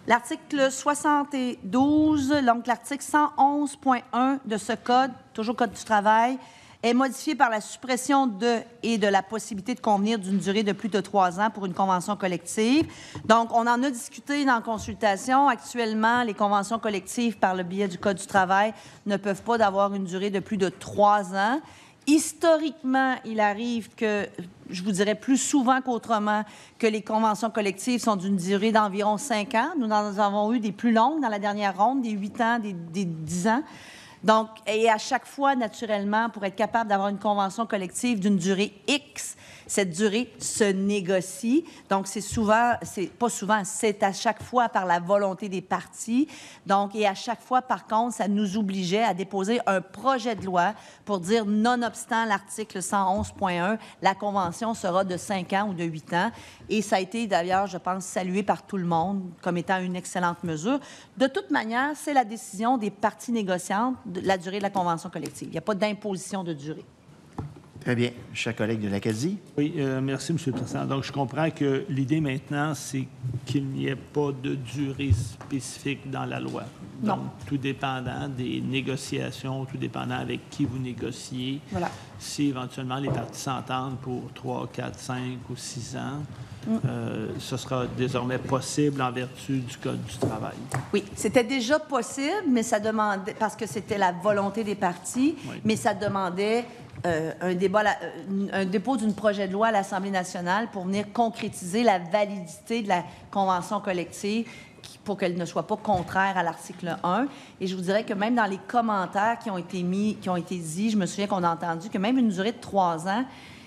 L'article 72, donc l'article 111.1 de ce code, toujours Code du travail, est modifié par la suppression de la possibilité de convenir d'une durée de plus de 3 ans pour une convention collective. Donc, on en a discuté dans la consultation. Actuellement, les conventions collectives, par le biais du Code du travail, ne peuvent pas avoir une durée de plus de 3 ans. Historiquement, il arrive que, je vous dirais plus souvent qu'autrement, que les conventions collectives sont d'une durée d'environ 5 ans. Nous en avons eu des plus longues dans la dernière ronde, des 8 ans, des 10 ans. Donc, et à chaque fois, naturellement, pour être capable d'avoir une convention collective d'une durée X, cette durée se négocie. Donc, c'est à chaque fois par la volonté des parties. Donc, et à chaque fois, par contre, ça nous obligeait à déposer un projet de loi pour dire, nonobstant l'article 111.1, la convention sera de 5 ans ou de 8 ans. Et ça a été, d'ailleurs, je pense, salué par tout le monde comme étant une excellente mesure. De toute manière, c'est la décision des parties négociantes de la durée de la convention collective. Il n'y a pas d'imposition de durée. Très bien. Chers collègues de l'Acadie. Oui, merci, M. le Président. Donc, je comprends que l'idée maintenant, c'est qu'il n'y ait pas de durée spécifique dans la loi. Donc, non. Tout dépendant des négociations, tout dépendant avec qui vous négociez. Voilà. Si éventuellement les parties s'entendent pour 3, 4, 5 ou 6 ans, ce sera désormais possible en vertu du Code du travail. Oui, c'était déjà possible, mais ça demandait, parce que c'était la volonté des parties, oui. Mais ça demandait un dépôt d'un projet de loi à l'Assemblée nationale pour venir concrétiser la validité de la convention collective pour qu'elle ne soit pas contraire à l'article 1. Et je vous dirais que même dans les commentaires qui ont été dits, je me souviens qu'on a entendu que même une durée de 3 ans,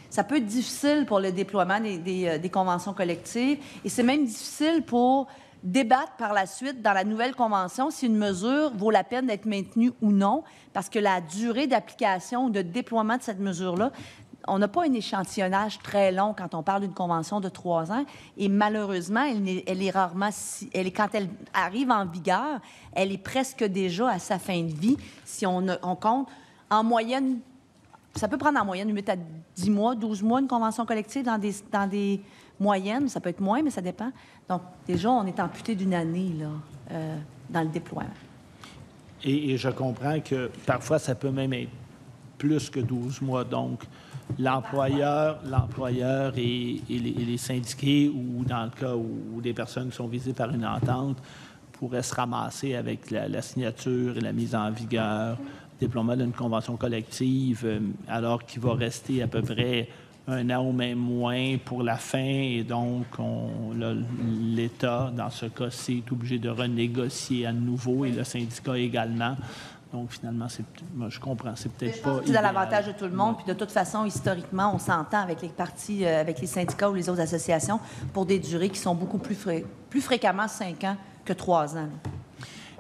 ça peut être difficile pour le déploiement des conventions collectives. Et c'est même difficile pour débattre par la suite dans la nouvelle convention si une mesure vaut la peine d'être maintenue ou non, parce que la durée d'application ou de déploiement de cette mesure-là, on n'a pas un échantillonnage très long quand on parle d'une convention de 3 ans. Et malheureusement, elle est rarement... quand elle arrive en vigueur, elle est presque déjà à sa fin de vie. Si on compte, en moyenne, ça peut prendre en moyenne 8 à 10 mois, 12 mois, une convention collective dans des moyennes. Ça peut être moins, mais ça dépend. Donc, déjà, on est amputé d'une année là, dans le déploiement. Et je comprends que parfois, ça peut même être plus que 12 mois. Donc, l'employeur et les syndiqués, ou dans le cas où des personnes qui sont visées par une entente, pourraient se ramasser avec la signature et la mise en vigueur, déploiement d'une convention collective, alors qu'il va rester à peu près 1 an ou même moins pour la fin. Et donc, l'État, dans ce cas-ci, est obligé de renégocier à nouveau, et le syndicat également. Donc, finalement, moi, je comprends, c'est peut-être pas C'est à l'avantage de tout le monde. Puis, de toute façon, historiquement, on s'entend avec les partis, avec les syndicats ou les autres associations pour des durées qui sont beaucoup plus fréquemment 5 ans que 3 ans.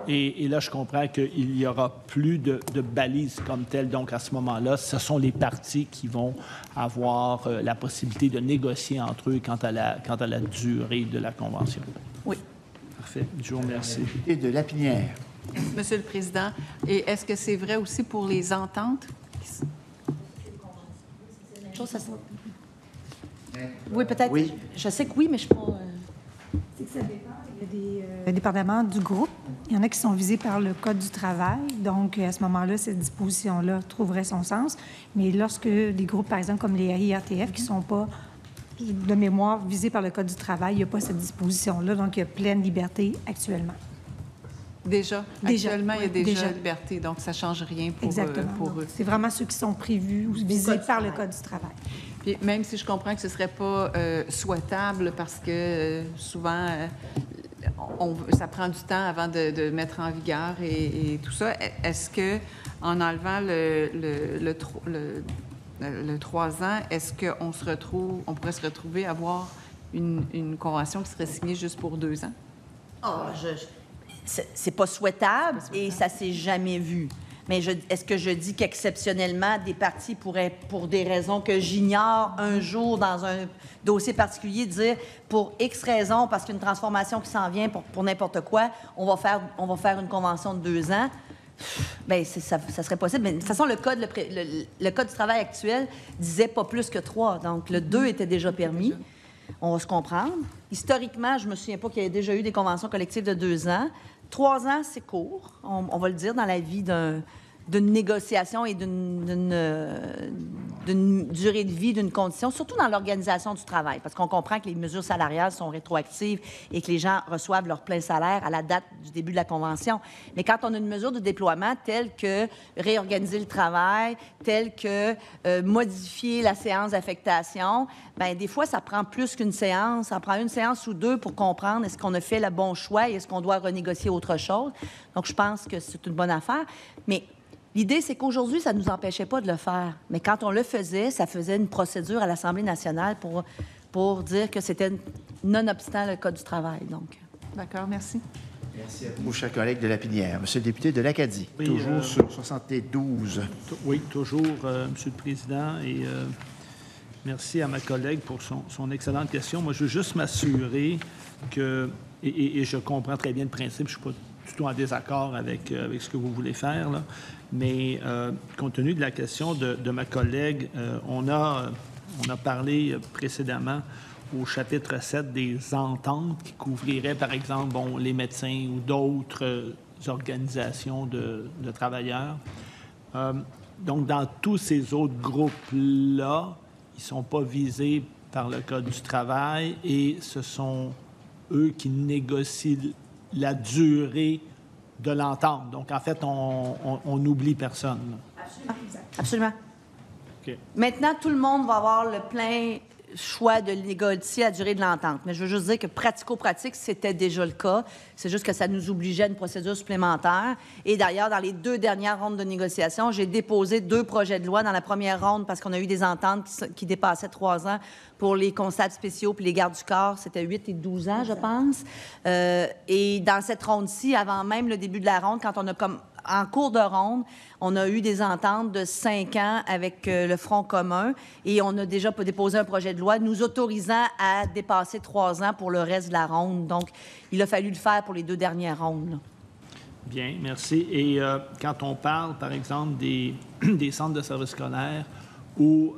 Et là, je comprends qu'il n'y aura plus de balises comme telles. Donc, à ce moment-là, ce sont les partis qui vont avoir la possibilité de négocier entre eux quant à la durée de la convention. Oui. Parfait. Je vous remercie. Et de Lapinière. Monsieur le Président, et est-ce que c'est vrai aussi pour les ententes? Oui, peut-être. Oui. Je sais que oui, mais je ne suis pas... C'est que ça dépend. Il y a des dépendamment du groupe. Il y en a qui sont visés par le Code du travail. Donc, à ce moment-là, cette disposition-là trouverait son sens. Mais lorsque des groupes, par exemple, comme les IRTF, qui ne sont pas, de mémoire, visés par le Code du travail, il n'y a pas cette disposition-là. Donc, il y a pleine liberté actuellement. Déjà. Actuellement, il y a oui, déjà liberté, donc ça ne change rien pour eux. C'est vraiment ceux qui sont prévus ou visés par le Code du travail. Puis même si je comprends que ce ne serait pas souhaitable parce que souvent, ça prend du temps avant de mettre en vigueur et tout ça, est-ce que en enlevant le 3 ans, est-ce qu'on pourrait se retrouver à avoir une convention qui serait signée juste pour 2 ans? C'est pas souhaitable et ça s'est jamais vu. Mais est-ce que je dis qu'exceptionnellement, des partis pourraient, pour des raisons que j'ignore, un jour, dans un dossier particulier, dire pour X raisons, parce qu'une transformation qui s'en vient pour n'importe quoi, on va faire une convention de 2 ans? Bien, ça serait possible. Mais de toute façon, le Code du travail actuel disait pas plus que 3. Donc, le 2 était déjà permis. On va se comprendre. Historiquement, je ne me souviens pas qu'il y ait déjà eu des conventions collectives de 2 ans. 3 ans, c'est court, on va le dire, dans la vie d'une négociation et d'une durée de vie d'une condition, surtout dans l'organisation du travail, parce qu'on comprend que les mesures salariales sont rétroactives et que les gens reçoivent leur plein salaire à la date du début de la convention. Mais quand on a une mesure de déploiement telle que réorganiser le travail, telle que modifier la séance d'affectation, bien, des fois, ça prend plus qu'une séance. Ça prend une séance ou 2 pour comprendre est-ce qu'on a fait le bon choix et est-ce qu'on doit renégocier autre chose. Donc, je pense que c'est une bonne affaire. Mais l'idée, c'est qu'aujourd'hui, ça ne nous empêchait pas de le faire. Mais quand on le faisait, ça faisait une procédure à l'Assemblée nationale pour dire que c'était nonobstant le Code du travail. Donc. D'accord, merci. Merci à vous, chers collègues de Lapinière. Monsieur le député de l'Acadie, Oui, toujours sur 72. Oui, toujours, Monsieur le Président, et merci à ma collègue pour son excellente question. Moi, je veux juste m'assurer que, et je comprends très bien le principe, je ne suis pas du tout en désaccord avec ce que vous voulez faire, là, mais compte tenu de la question de ma collègue, on a parlé précédemment au chapitre 7 des ententes qui couvriraient, par exemple, les médecins ou d'autres organisations de travailleurs. Donc, dans tous ces autres groupes-là, ils ne sont pas visés par le Code du travail et ce sont eux qui négocient la durée de l'entente. Donc, en fait, on n'oublie personne. Absolument. Okay. Maintenant, tout le monde va avoir le plein choix de négocier la durée de l'entente. Mais je veux juste dire que pratico-pratique, c'était déjà le cas. C'est juste que ça nous obligeait à une procédure supplémentaire. Et d'ailleurs, dans les 2 dernières rondes de négociation, j'ai déposé 2 projets de loi dans la première ronde parce qu'on a eu des ententes qui dépassaient 3 ans pour les constables spéciaux puis les gardes du corps. C'était 8 et 12 ans, je pense. Et dans cette ronde-ci, avant même le début de la ronde, quand on a comme en cours de ronde, on a eu des ententes de 5 ans avec le Front commun et on a déjà déposé un projet de loi nous autorisant à dépasser 3 ans pour le reste de la ronde. Donc, il a fallu le faire pour les 2 dernières rondes, là. Bien, merci. Et quand on parle, par exemple, des centres de services scolaires ou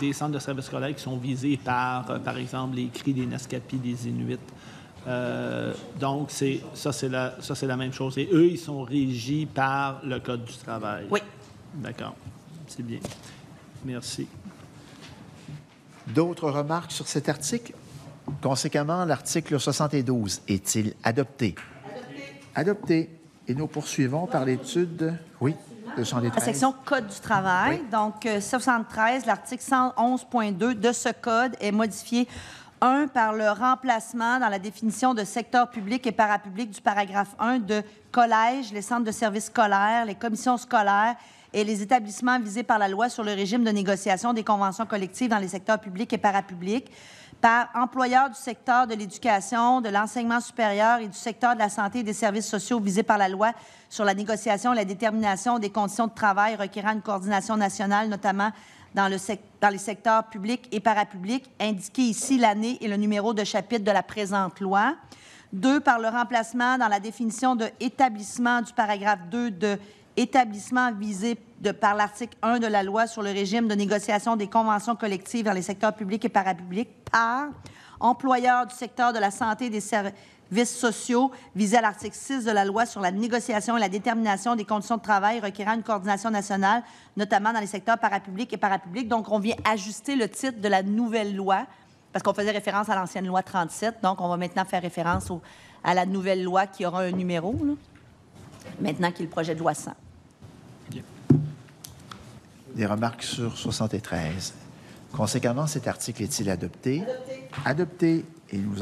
des centres de services scolaires qui sont visés par exemple, les cris des Naskapi, des Inuits, donc, ça, c'est la même chose. Et eux, ils sont régis par le Code du travail. Oui. D'accord. C'est bien. Merci. D'autres remarques sur cet article? Conséquemment, l'article 72 est-il adopté? Adopté. Et nous poursuivons par l'étude... Oui, 213. La section Code du travail. Oui. Donc, 73, l'article 111.2 de ce code est modifié 1 par le remplacement dans la définition de secteur public et parapublic du paragraphe 1 de collèges, les centres de services scolaires, les commissions scolaires et les établissements visés par la loi sur le régime de négociation des conventions collectives dans les secteurs publics et parapublics, par employeurs du secteur de l'éducation, de l'enseignement supérieur et du secteur de la santé et des services sociaux visés par la loi sur la négociation et la détermination des conditions de travail requérant une coordination nationale, notamment dans les secteurs publics et parapublics, indiqué ici l'année et le numéro de chapitre de la présente loi. 2, par le remplacement dans la définition de établissement du paragraphe 2 de établissement visé par l'article 1 de la loi sur le régime de négociation des conventions collectives dans les secteurs publics et parapublics par employeur du secteur de la santé et des services sociaux visés à l'article 6 de la loi sur la négociation et la détermination des conditions de travail requérant une coordination nationale, notamment dans les secteurs parapublics et parapublics. Donc, on vient ajuster le titre de la nouvelle loi parce qu'on faisait référence à l'ancienne loi 37. Donc, on va maintenant faire référence à la nouvelle loi qui aura un numéro, là, maintenant qui est le projet de loi 100. Bien. Des remarques sur 73. Conséquemment, cet article est-il adopté? Adopté. Adopté. Et nous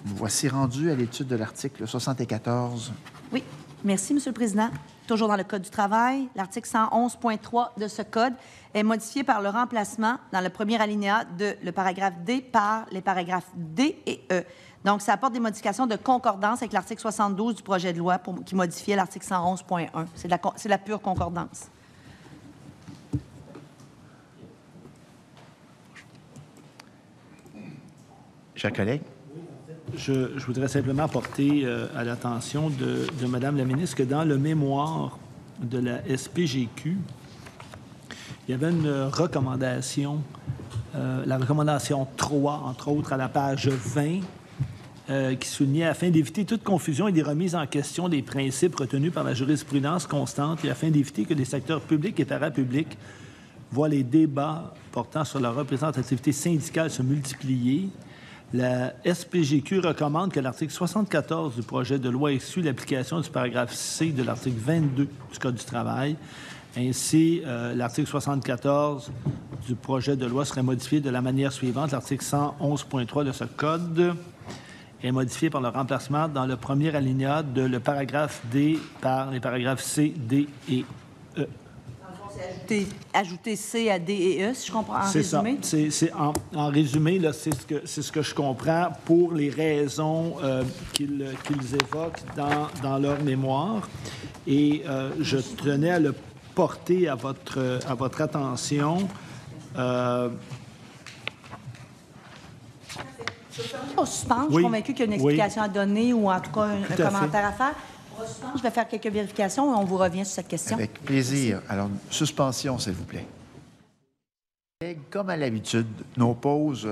voici rendus à l'étude de l'article 74. Oui. Merci, M. le Président. Toujours dans le Code du travail, l'article 111.3 de ce code est modifié par le remplacement dans le premier alinéa de le paragraphe D par les paragraphes D et E. Donc, ça apporte des modifications de concordance avec l'article 72 du projet de loi qui modifiait l'article 111.1. C'est la pure concordance. Chers collègues. Je voudrais simplement porter à l'attention de Mme la ministre que dans le mémoire de la SPGQ, il y avait une recommandation la recommandation 3, entre autres, à la page 20, qui soulignait, afin d'éviter toute confusion et des remises en question des principes retenus par la jurisprudence constante et afin d'éviter que les secteurs publics et parapublics voient les débats portant sur la représentativité syndicale se multiplier, la SPGQ recommande que l'article 74 du projet de loi exclue l'application du paragraphe C de l'article 22 du Code du travail. Ainsi, l'article 74 du projet de loi serait modifié de la manière suivante. L'article 111.3 de ce Code est modifié par le remplacement dans le premier alinéa de le paragraphe D par les paragraphes C, D et E. C'est ajouter C à D et E, si je comprends, en résumé? C'est en résumé, là, c'est ce que je comprends pour les raisons qu'ils évoquent dans leur mémoire. Et je tenais à le porter à votre attention. Au suspens, je suis convaincue qu'il y a une explication à donner ou en tout cas un commentaire à faire. Au suspens, je vais faire quelques vérifications et on vous revient sur cette question. Avec plaisir. Alors, suspension, s'il vous plaît. Comme à l'habitude, nos pauses,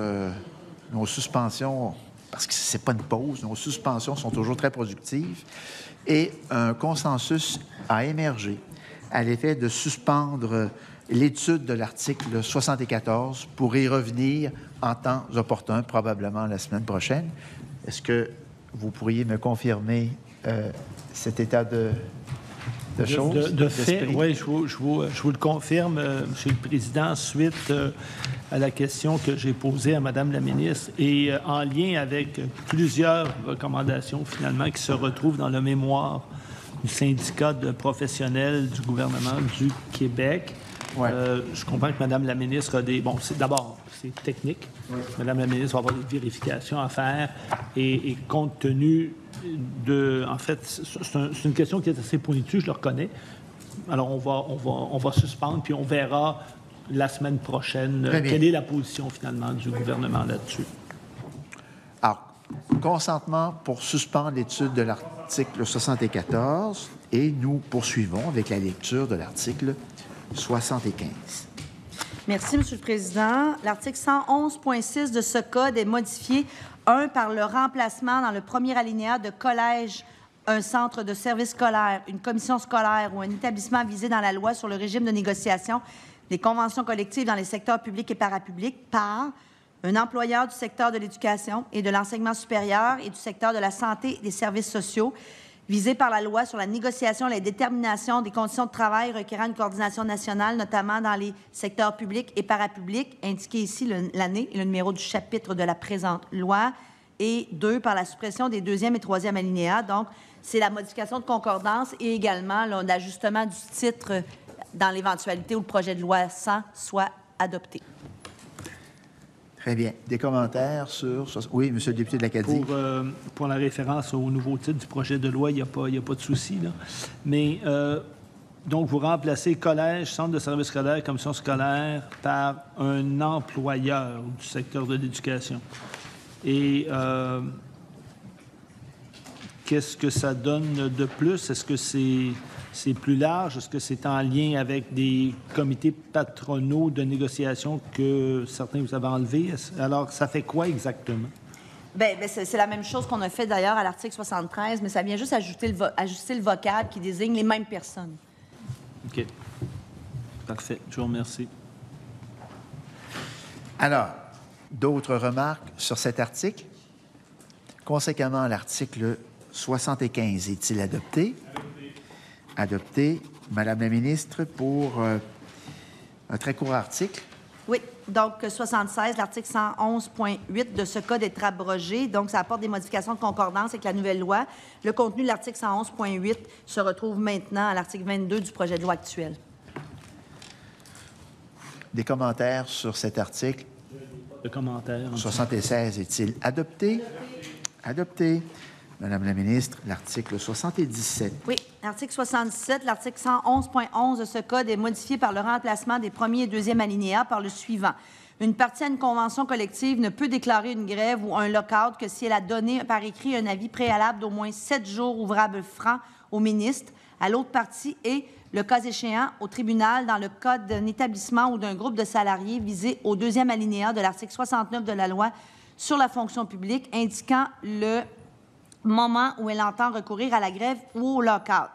nos suspensions, parce que ce n'est pas une pause, nos suspensions sont toujours très productives et un consensus a émergé à l'effet de suspendre l'étude de l'article 74 pour y revenir en temps opportun, probablement la semaine prochaine. Est-ce que vous pourriez me confirmer cet état de choses? De fait, oui, je vous le confirme, Monsieur le Président, suite à la question que j'ai posée à Mme la ministre et en lien avec plusieurs recommandations, finalement, qui se retrouvent dans le mémoire du syndicat de professionnels du gouvernement du Québec. Ouais. Je comprends que Mme la ministre a des... Bon, d'abord, c'est technique. Ouais. Mme la ministre va avoir des vérifications à faire et compte tenu de... En fait, c'est une question qui est assez pointue, je le reconnais. Alors, on va suspendre, puis on verra la semaine prochaine quelle est la position, finalement, du gouvernement là-dessus. Alors, consentement pour suspendre l'étude de l'article 74 et nous poursuivons avec la lecture de l'article 75. Merci, M. le Président. L'article 111.6 de ce Code est modifié, par le remplacement dans le premier alinéa de collège, un centre de service scolaire, une commission scolaire ou un établissement visé dans la loi sur le régime de négociation des conventions collectives dans les secteurs publics et parapublics par un employeur du secteur de l'éducation et de l'enseignement supérieur et du secteur de la santé et des services sociaux visé par la loi sur la négociation et la détermination des conditions de travail requérant une coordination nationale, notamment dans les secteurs publics et parapublics, indiqué ici l'année et le numéro du chapitre de la présente loi, et 2, par la suppression des 2e et 3e alinéas. Donc, c'est la modification de concordance et également l'ajustement du titre dans l'éventualité où le projet de loi 100 soit adopté. Très bien. Des commentaires sur... Oui, Monsieur le député de l'Acadie. Pour la référence au nouveau titre du projet de loi, il n'y a pas de souci, là. Mais, donc, vous remplacez collège, centre de service scolaire, commission scolaire par un employeur du secteur de l'éducation. Et qu'est-ce que ça donne de plus? Est-ce que c'est plus large? Est-ce que c'est en lien avec des comités patronaux de négociation que certains vous avez enlevés? Alors, ça fait quoi exactement? Bien, c'est la même chose qu'on a fait d'ailleurs à l'article 73, mais ça vient juste ajuster le vocable qui désigne les mêmes personnes. OK. Parfait. Je vous remercie. Alors, d'autres remarques sur cet article? Conséquemment, l'article 75 est-il adopté? Adopté. Madame la ministre, pour un très court article. Oui. Donc, 76, l'article 111.8 de ce Code est abrogé. Donc, ça apporte des modifications de concordance avec la nouvelle loi. Le contenu de l'article 111.8 se retrouve maintenant à l'article 22 du projet de loi actuel. Des commentaires sur cet article? De commentaires. 76 est-il adopté? Adopté. Madame la ministre, l'article 77. Oui, l'article 77, l'article 111.11 de ce Code est modifié par le remplacement des premiers et deuxièmes alinéas par le suivant. Une partie à une convention collective ne peut déclarer une grève ou un lock-out que si elle a donné par écrit un avis préalable d'au moins 7 jours ouvrables francs au ministre, à l'autre partie et le cas échéant, au tribunal dans le cas d'un établissement ou d'un groupe de salariés visé au 2e alinéa de l'article 69 de la loi sur la fonction publique, indiquant le moment où elle entend recourir à la grève ou au lock-out.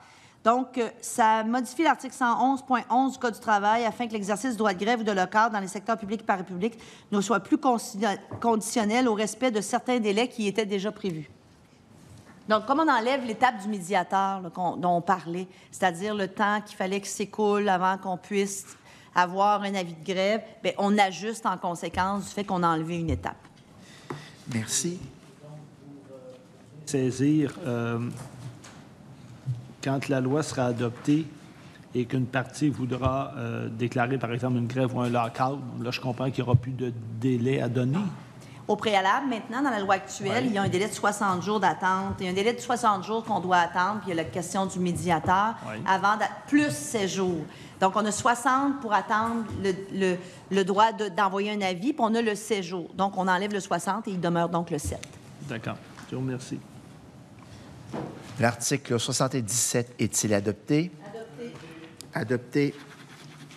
Donc, ça modifie l'article 111.11 du Code du travail afin que l'exercice du droit de grève ou de lock-out dans les secteurs publics et parapublics ne soit plus conditionnel au respect de certains délais qui étaient déjà prévus. Donc, comme on enlève l'étape du médiateur là, dont on parlait, c'est-à-dire le temps qu'il fallait qu'il s'écoule avant qu'on puisse avoir un avis de grève, bien, on ajuste en conséquence du fait qu'on a enlevé une étape. Merci. Saisir, quand la loi sera adoptée et qu'une partie voudra déclarer, par exemple, une grève ou un lock-out, là, je comprends qu'il n'y aura plus de délai à donner. Au préalable, maintenant, dans la loi actuelle, il y a un délai de 60 jours d'attente. Il y a un délai de 60 jours qu'on doit attendre, puis il y a la question du médiateur, avant plus 16 jours. Donc, on a 60 pour attendre le droit d'envoyer un avis, puis on a le 16 jours. Donc, on enlève le 60 et il demeure donc le 7. D'accord. Je vous remercie. L'article 77 est-il adopté? Adopté. Adopté.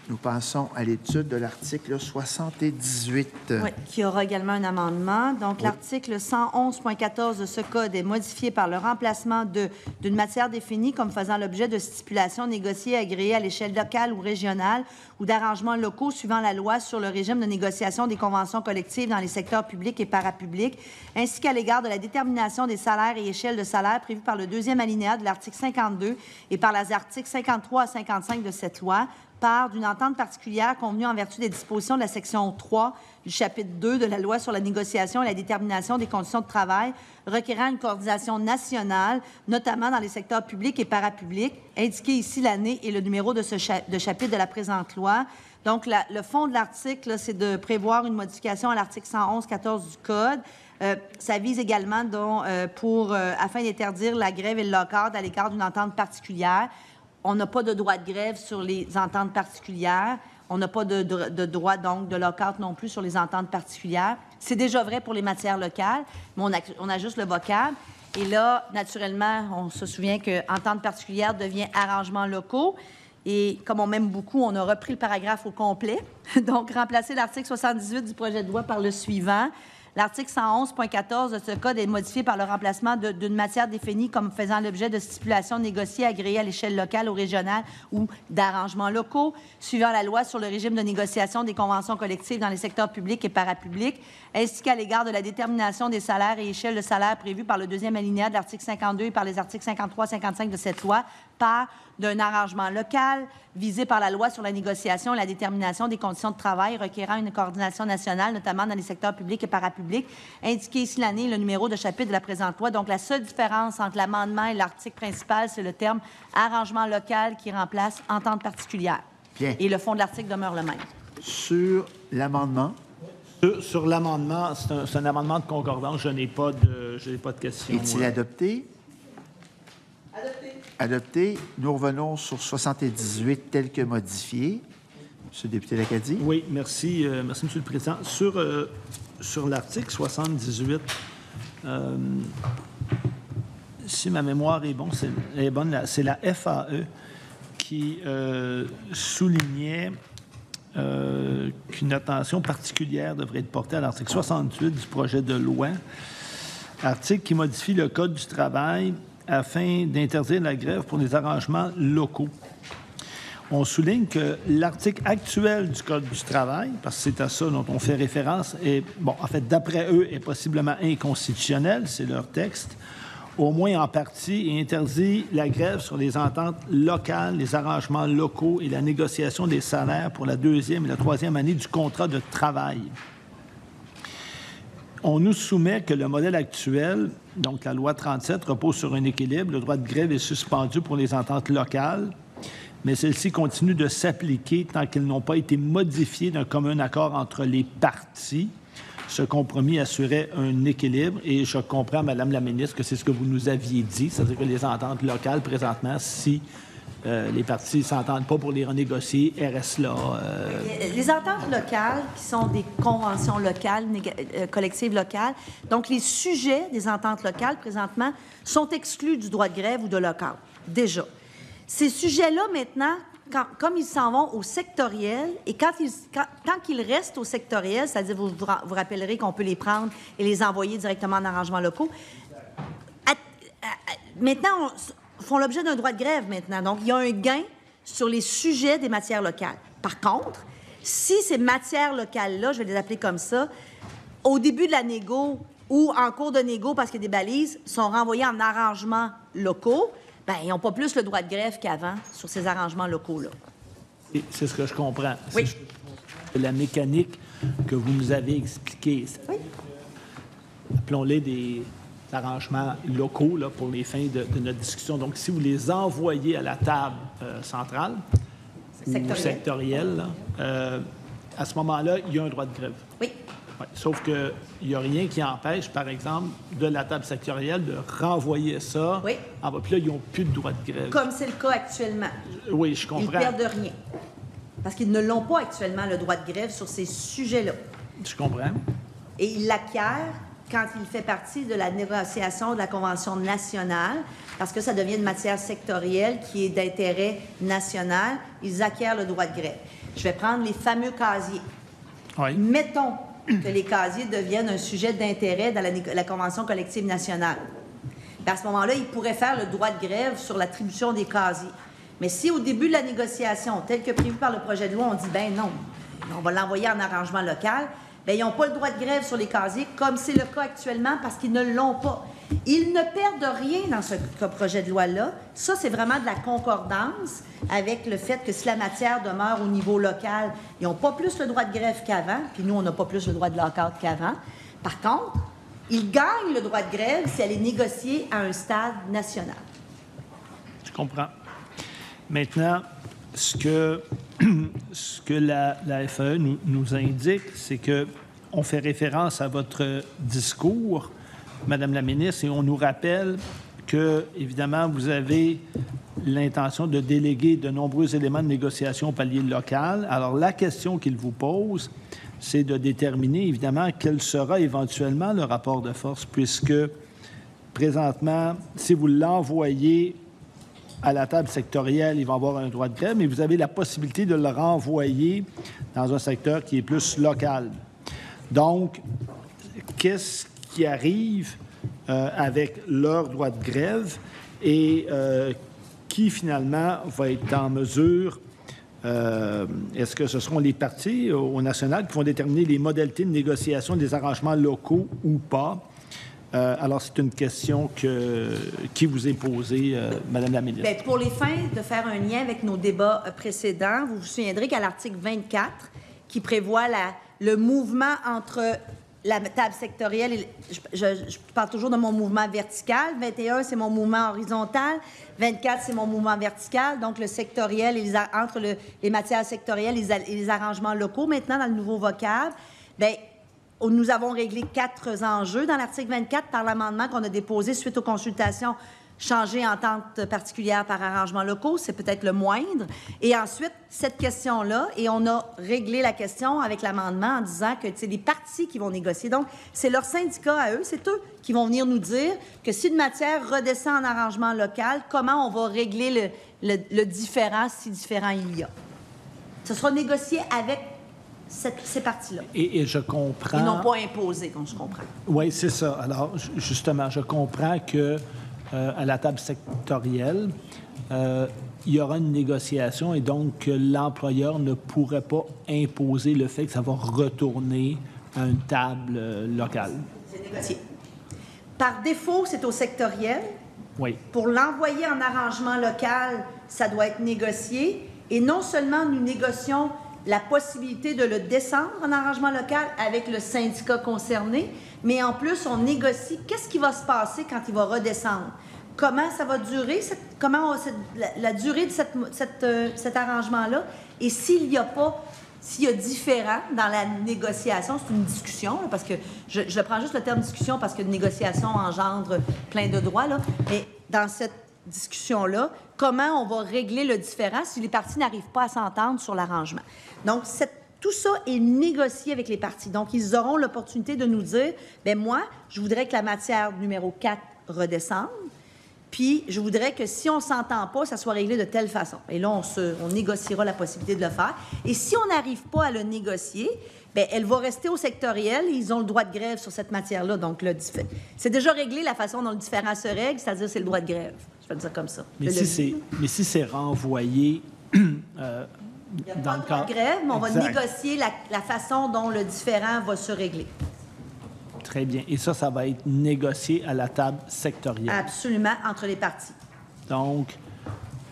Nous passons à l'étude de l'article 78. Oui, qui aura également un amendement. Donc, l'article 111.14 de ce code est modifié par le remplacement d'une matière définie comme faisant l'objet de stipulations négociées et agréées à l'échelle locale ou régionale ou d'arrangements locaux suivant la loi sur le régime de négociation des conventions collectives dans les secteurs publics et parapublics, ainsi qu'à l'égard de la détermination des salaires et échelles de salaire prévues par le 2e alinéa de l'article 52 et par les articles 53 à 55 de cette loi, part d'une entente particulière convenue en vertu des dispositions de la section 3 du chapitre 2 de la loi sur la négociation et la détermination des conditions de travail, requérant une coordination nationale, notamment dans les secteurs publics et parapublics, indiqué ici l'année et le numéro de ce chapitre de la présente loi. Donc, le fond de l'article, c'est de prévoir une modification à l'article 111.14 du Code. Ça vise également, afin d'interdire la grève et le lock-out à l'égard d'une entente particulière. On n'a pas de droit de grève sur les ententes particulières. On n'a pas de droit, donc, de lock-out non plus sur les ententes particulières. C'est déjà vrai pour les matières locales, mais on ajuste le vocable. Et là, naturellement, on se souvient que entente particulière devient arrangements locaux. Et comme on m'aime beaucoup, on a repris le paragraphe au complet. Donc, remplacer l'article 78 du projet de loi par le suivant. L'article 111.14 de ce code est modifié par le remplacement d'une matière définie comme faisant l'objet de stipulations négociées agréées à l'échelle locale ou régionale ou d'arrangements locaux, suivant la loi sur le régime de négociation des conventions collectives dans les secteurs publics et parapublics, ainsi qu'à l'égard de la détermination des salaires et échelles de salaire prévues par le 2e alinéa de l'article 52 et par les articles 53 et 55 de cette loi, par d'un arrangement local visé par la loi sur la négociation et la détermination des conditions de travail requérant une coordination nationale, notamment dans les secteurs publics et parapublics, indiqué ici l'année et le numéro de chapitre de la présente loi. Donc, la seule différence entre l'amendement et l'article principal, c'est le terme « arrangement local » qui remplace « entente particulière ». Bien. Et le fond de l'article demeure le même. Sur l'amendement? Sur l'amendement, c'est un amendement de concordance. Je n'ai pas de question. Est-il adopté? Adopté. Nous revenons sur 78 tel que modifié. Monsieur le député Lacadie. Oui, merci, merci, Monsieur le Président. Sur l'article 78, si ma mémoire est bonne, c'est la FAE qui soulignait qu'une attention particulière devrait être portée à l'article 68 du projet de loi, article qui modifie le Code du travail afin d'interdire la grève pour les arrangements locaux. On souligne que l'article actuel du Code du travail, parce que c'est à ça dont on fait référence, d'après eux, est possiblement inconstitutionnel, c'est leur texte, au moins en partie, et interdit la grève sur les ententes locales, les arrangements locaux et la négociation des salaires pour la 2e et la 3e année du contrat de travail. On nous soumet que le modèle actuel, donc la loi 37, repose sur un équilibre. Le droit de grève est suspendu pour les ententes locales, mais celles-ci continuent de s'appliquer tant qu'elles n'ont pas été modifiées d'un commun accord entre les parties. Ce compromis assurait un équilibre et je comprends, Madame la ministre, que c'est ce que vous nous aviez dit, c'est-à-dire que les ententes locales, présentement, si les parties ne s'entendent pas pour les renégocier, elles restent là. Les ententes locales, qui sont des conventions locales, collectives locales, donc les sujets des ententes locales, présentement, sont exclus du droit de grève ou de lock-out, déjà. Ces sujets-là, maintenant, comme ils s'en vont au sectoriel, et tant qu'ils restent au sectoriel, c'est-à-dire, vous rappellerez qu'on peut les prendre et les envoyer directement en arrangements locaux, maintenant, font l'objet d'un droit de grève maintenant. Donc, il y a un gain sur les sujets des matières locales. Par contre, si ces matières locales-là, je vais les appeler comme ça, au début de la négo ou en cours de négo, parce qu'il y a des balises, sont renvoyés en arrangements locaux, bien, ils n'ont pas plus le droit de grève qu'avant sur ces arrangements locaux-là. C'est ce que je comprends. Oui. La mécanique que vous nous avez expliquée, Oui. appelons-les des arrangements locaux là, pour les fins de notre discussion. Donc, si vous les envoyez à la table centrale ou sectorielle, là, à ce moment-là, il y a un droit de grève. Oui. Ouais, sauf qu'il n'y a rien qui empêche, par exemple, de la table sectorielle de renvoyer ça. Oui. Puis là, ils n'ont plus de droit de grève. Comme c'est le cas actuellement. Oui, je comprends. Ils ne perdent rien. Parce qu'ils ne l'ont pas actuellement, le droit de grève, sur ces sujets-là. Je comprends. Et ils l'acquièrent quand il fait partie de la négociation de la Convention nationale, parce que ça devient une matière sectorielle qui est d'intérêt national. Ils acquièrent le droit de grève. Je vais prendre les fameux casiers. Oui. Mettons que les casiers deviennent un sujet d'intérêt dans la Convention collective nationale. Puis à ce moment-là, ils pourraient faire le droit de grève sur l'attribution des casiers. Mais si au début de la négociation, tel que prévu par le projet de loi, on dit « ben non, on va l'envoyer en arrangement local », bien, ils n'ont pas le droit de grève sur les casiers, comme c'est le cas actuellement, parce qu'ils ne l'ont pas. Ils ne perdent rien dans ce projet de loi-là. Ça, c'est vraiment de la concordance avec le fait que si la matière demeure au niveau local, ils n'ont pas plus le droit de grève qu'avant, puis nous, on n'a pas plus le droit de lockout qu'avant. Par contre, ils gagnent le droit de grève si elle est négociée à un stade national. Je comprends. Maintenant, ce que la FAE nous indique, c'est qu'on fait référence à votre discours, Madame la ministre, et on nous rappelle que, évidemment, vous avez l'intention de déléguer de nombreux éléments de négociation au palier local. Alors, la question qu'il vous pose, c'est de déterminer, évidemment, quel sera éventuellement le rapport de force, puisque, présentement, si vous l'envoyez à la table sectorielle, il va avoir un droit de grève, mais vous avez la possibilité de le renvoyer dans un secteur qui est plus local. Donc, qu'est-ce qui arrive avec leur droit de grève et qui, finalement, va être en mesure, est-ce que ce seront les partis au national qui vont déterminer les modalités de négociation des arrangements locaux ou pas? Alors, c'est une question qui vous est posée, Madame la ministre. Bien, pour les fins de faire un lien avec nos débats précédents, vous vous souviendrez qu'à l'article 24, qui prévoit le mouvement entre la table sectorielle et... Je parle toujours de mon mouvement vertical. 21, c'est mon mouvement horizontal. 24, c'est mon mouvement vertical. Donc, le sectoriel, entre les matières sectorielles et les arrangements locaux, maintenant, dans le nouveau vocable, bien, nous avons réglé 4 enjeux dans l'article 24 par l'amendement qu'on a déposé suite aux consultations. Changer entente particulière par arrangements locaux, c'est peut-être le moindre. Et ensuite, cette question-là, et on a réglé la question avec l'amendement en disant que c'est les partis qui vont négocier. Donc, c'est leur syndicat à eux, c'est eux qui vont venir nous dire que si une matière redescend en arrangement local, comment on va régler le différend, si différent il y a. Ce sera négocié avec ces partis-là. Et je comprends... Ils n'ont pas imposé, comme je comprends. Oui, c'est ça. Alors, justement, je comprends que à la table sectorielle, il y aura une négociation et donc l'employeur ne pourrait pas imposer le fait que ça va retourner à une table locale. C'est négocié. Par défaut, c'est au sectoriel. Oui. Pour l'envoyer en arrangement local, ça doit être négocié. Et non seulement nous négocions la possibilité de le descendre en arrangement local avec le syndicat concerné, mais en plus, on négocie qu'est-ce qui va se passer quand il va redescendre. Comment ça va durer, la durée de cet arrangement-là, et s'il y a différent dans la négociation, c'est une discussion, là, parce que je prends juste le terme discussion parce que négociation engendre plein de droits, là, mais dans cette discussion-là, comment on va régler le différend si les partis n'arrivent pas à s'entendre sur l'arrangement. Donc, tout ça est négocié avec les partis. Donc, ils auront l'opportunité de nous dire, bien moi, je voudrais que la matière numéro 4 redescende, Puis, je voudrais que si on ne s'entend pas, ça soit réglé de telle façon. Et là, on négociera la possibilité de le faire. Et si on n'arrive pas à le négocier, bien, elle va rester au sectoriel et ils ont le droit de grève sur cette matière-là. Donc, c'est déjà réglé la façon dont le différend se règle, c'est-à-dire c'est le droit de grève. Je vais dire comme ça. Mais si c'est renvoyé il n'y a pas de droit de grève, mais on va négocier la façon dont le différend va se régler. Très bien. Et ça va être négocié à la table sectorielle. Absolument, entre les parties. Donc,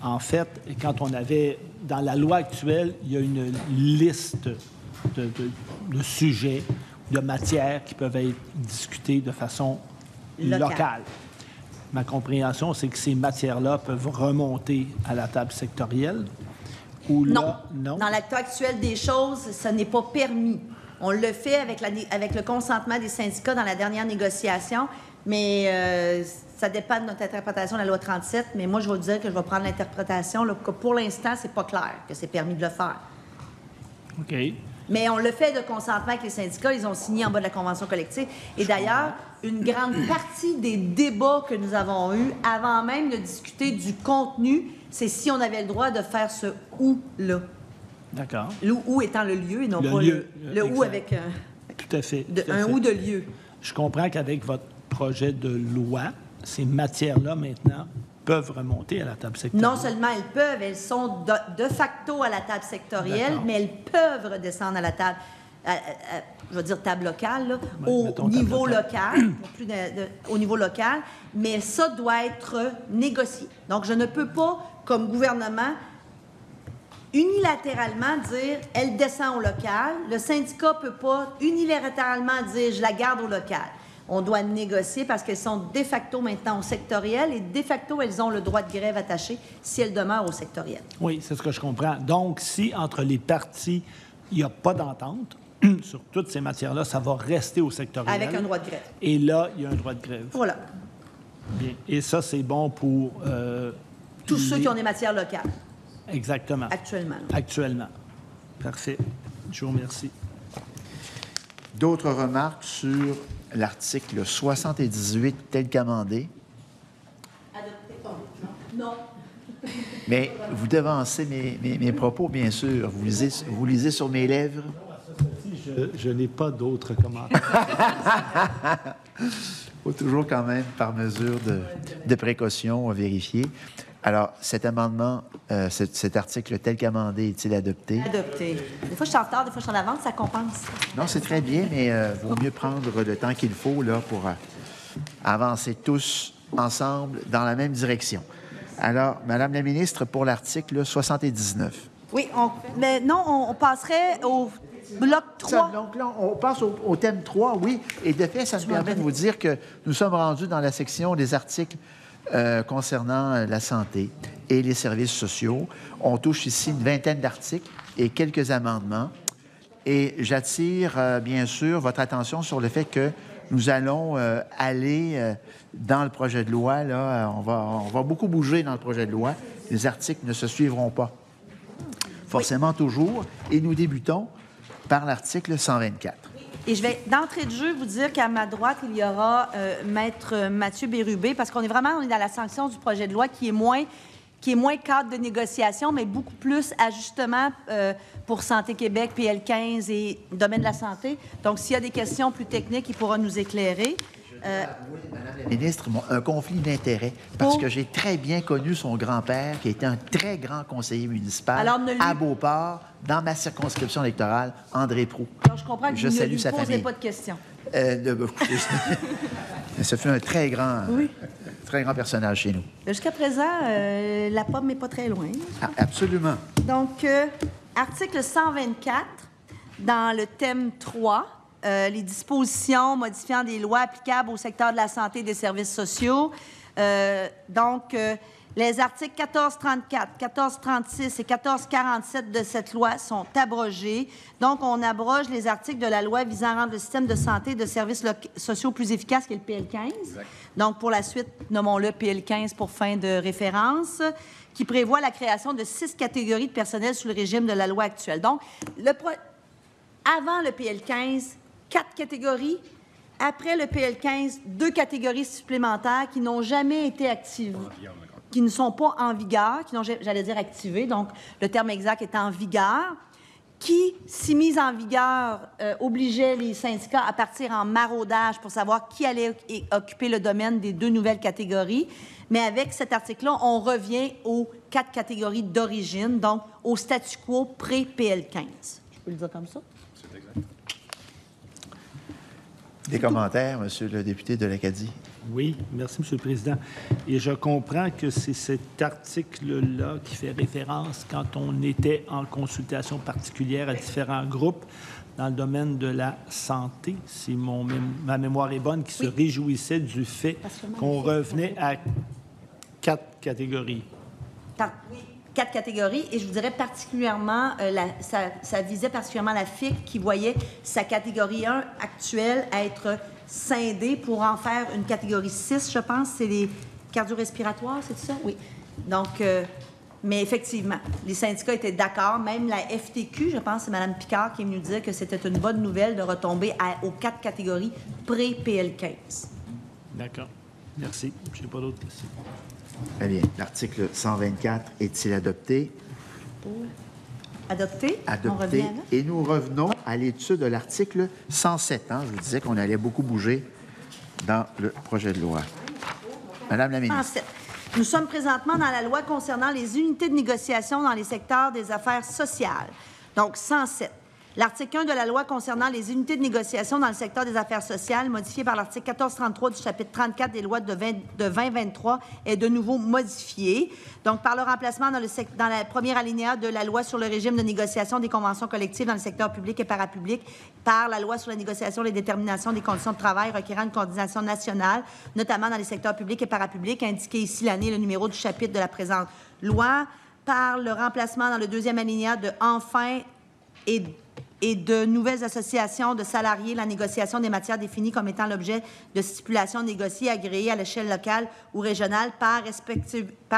en fait, quand on avait... Dans la loi actuelle, il y a une liste de sujets, de matières qui peuvent être discutées de façon locale. Ma compréhension, c'est que ces matières-là peuvent remonter à la table sectorielle. Ou non. Non. Dans l'acte actuel des choses, ce n'est pas permis. On le fait avec le consentement des syndicats dans la dernière négociation, mais ça dépend de notre interprétation de la loi 37. Mais moi, je vais vous dire que je vais prendre l'interprétation que pour l'instant, c'est pas clair que c'est permis de le faire. OK. Mais on le fait de consentement avec les syndicats. Ils ont signé en bas de la convention collective. Et d'ailleurs, une grande partie des débats que nous avons eus, avant même de discuter du contenu, c'est si on avait le droit de faire ce « ou » là. D'accord. Le « ou » étant le lieu et non le pas lieu, le « ou » avec tout à fait, un « ou » de lieu. Je comprends qu'avec votre projet de loi, ces matières-là, maintenant, peuvent remonter à la table sectorielle. Non seulement elles peuvent, elles sont de facto à la table sectorielle, mais elles peuvent redescendre à la table, je vais dire table locale, là, au niveau local, au niveau local, mais ça doit être négocié. Donc, je ne peux pas, comme gouvernement, unilatéralement dire « elle descend au local ». Le syndicat ne peut pas unilatéralement dire « je la garde au local ». On doit négocier parce qu'elles sont de facto maintenant au sectoriel et de facto, elles ont le droit de grève attaché si elles demeurent au sectoriel. Oui, c'est ce que je comprends. Donc, si entre les parties, il n'y a pas d'entente sur toutes ces matières-là, ça va rester au sectoriel. Avec un droit de grève. Et là, il y a un droit de grève. Voilà. Bien. Et ça, c'est bon pour... tous ceux qui ont des matières locales. Exactement. Actuellement. Actuellement. Parfait. Je vous remercie. D'autres remarques sur l'article 78 tel qu'amendé? Adopté. Non. Mais vous devancez mes propos, bien sûr. Vous lisez sur mes lèvres? Je n'ai pas d'autres commentaires. Il faut toujours quand même, par mesure de précaution, vérifier. Alors, cet amendement, cet article tel qu'amendé, est-il adopté? Adopté. Des fois, je suis en retard, des fois, je suis en avance, ça compense. Non, c'est très bien, mais il vaut mieux prendre le temps qu'il faut là, pour avancer tous ensemble dans la même direction. Alors, Madame la ministre, pour l'article 79. Oui, mais non, on passerait au bloc 3. Donc là, on passe au thème 3, oui. Et de fait, ça me permet de vous dire que nous sommes rendus dans la section des articles concernant la santé et les services sociaux. On touche ici une vingtaine d'articles et quelques amendements. Et j'attire, bien sûr, votre attention sur le fait que nous allons aller dans le projet de loi. Là, on va beaucoup bouger dans le projet de loi. Les articles ne se suivront pas forcément toujours. Et nous débutons par l'article 124. Et je vais, d'entrée de jeu, vous dire qu'à ma droite, il y aura Maître Mathieu Bérubé, parce qu'on est dans la sanction du projet de loi qui est moins cadre de négociation, mais beaucoup plus ajustement pour Santé Québec, PL15 et domaine de la santé. Donc, s'il y a des questions plus techniques, il pourra nous éclairer. Madame la ministre, un conflit d'intérêts, parce que j'ai très bien connu son grand-père, qui était un très grand conseiller municipal à Beauport, dans ma circonscription électorale, André Proulx. Alors, je comprends que vous ne lui posez pas de questions. Ce fut un très grand personnage chez nous. Jusqu'à présent, la pomme n'est pas très loin. Ah, absolument. Donc, article 124, dans le thème 3, les dispositions modifiant des lois applicables au secteur de la santé et des services sociaux. Les articles 1434, 1436 et 1447 de cette loi sont abrogés. Donc, on abroge les articles de la loi visant à rendre le système de santé et de services sociaux plus efficace, qui est le PL15. Exact. Donc, pour la suite, nommons-le PL15 pour fin de référence, qui prévoit la création de 6 catégories de personnel sous le régime de la loi actuelle. Donc, avant le PL15, 4 catégories. après le PL15, 2 catégories supplémentaires qui n'ont jamais été activées, qui ne sont pas en vigueur, qui n'ont, j'allais dire activées, donc le terme exact est en vigueur, qui, si mise en vigueur, obligeait les syndicats à partir en maraudage pour savoir qui allait occuper le domaine des 2 nouvelles catégories. Mais avec cet article-là, on revient aux 4 catégories d'origine, donc au statu quo pré-PL15. Je peux le dire comme ça? C'est exact. Des commentaires, Monsieur le député de l'Acadie? Oui, merci, M. le Président. Et je comprends que c'est cet article-là qui fait référence quand on était en consultation particulière à différents groupes dans le domaine de la santé, si ma mémoire est bonne, qui se réjouissait du fait qu'on revenait à 4 catégories. Oui, 4 catégories, et je vous dirais particulièrement, ça visait particulièrement la FIC qui voyait sa catégorie 1 actuelle être scindée pour en faire une catégorie 6, je pense, c'est les cardio-respiratoires, c'est ça? Oui. Donc, mais effectivement, les syndicats étaient d'accord, même la FTQ, je pense, c'est Mme Picard qui est venue dire que c'était une bonne nouvelle de retomber aux 4 catégories pré-PL15. D'accord. Merci. Je n'ai pas d'autres questions. Très bien. L'article 124 est-il adopté? Adopté. Adopté. On revient là. Et nous revenons à l'étude de l'article 107. Je vous disais qu'on allait beaucoup bouger dans le projet de loi. Madame la ministre. 107. Nous sommes présentement dans la loi concernant les unités de négociation dans les secteurs des affaires sociales. Donc, 107. L'article 1 de la loi concernant les unités de négociation dans le secteur des affaires sociales, modifié par l'article 1433 du chapitre 34 des lois de 2023, est de nouveau modifié. Donc, par le remplacement dans la première alinéa de la loi sur le régime de négociation des conventions collectives dans le secteur public et parapublic par la loi sur la négociation et les déterminations des conditions de travail requérant une coordination nationale, notamment dans les secteurs publics et parapublics, indiqué ici l'année et le numéro du chapitre de la présente loi, par le remplacement dans le deuxième alinéa de « enfin » et de nouvelles associations de salariés, la négociation des matières définies comme étant l'objet de stipulations négociées agréées à l'échelle locale ou régionale par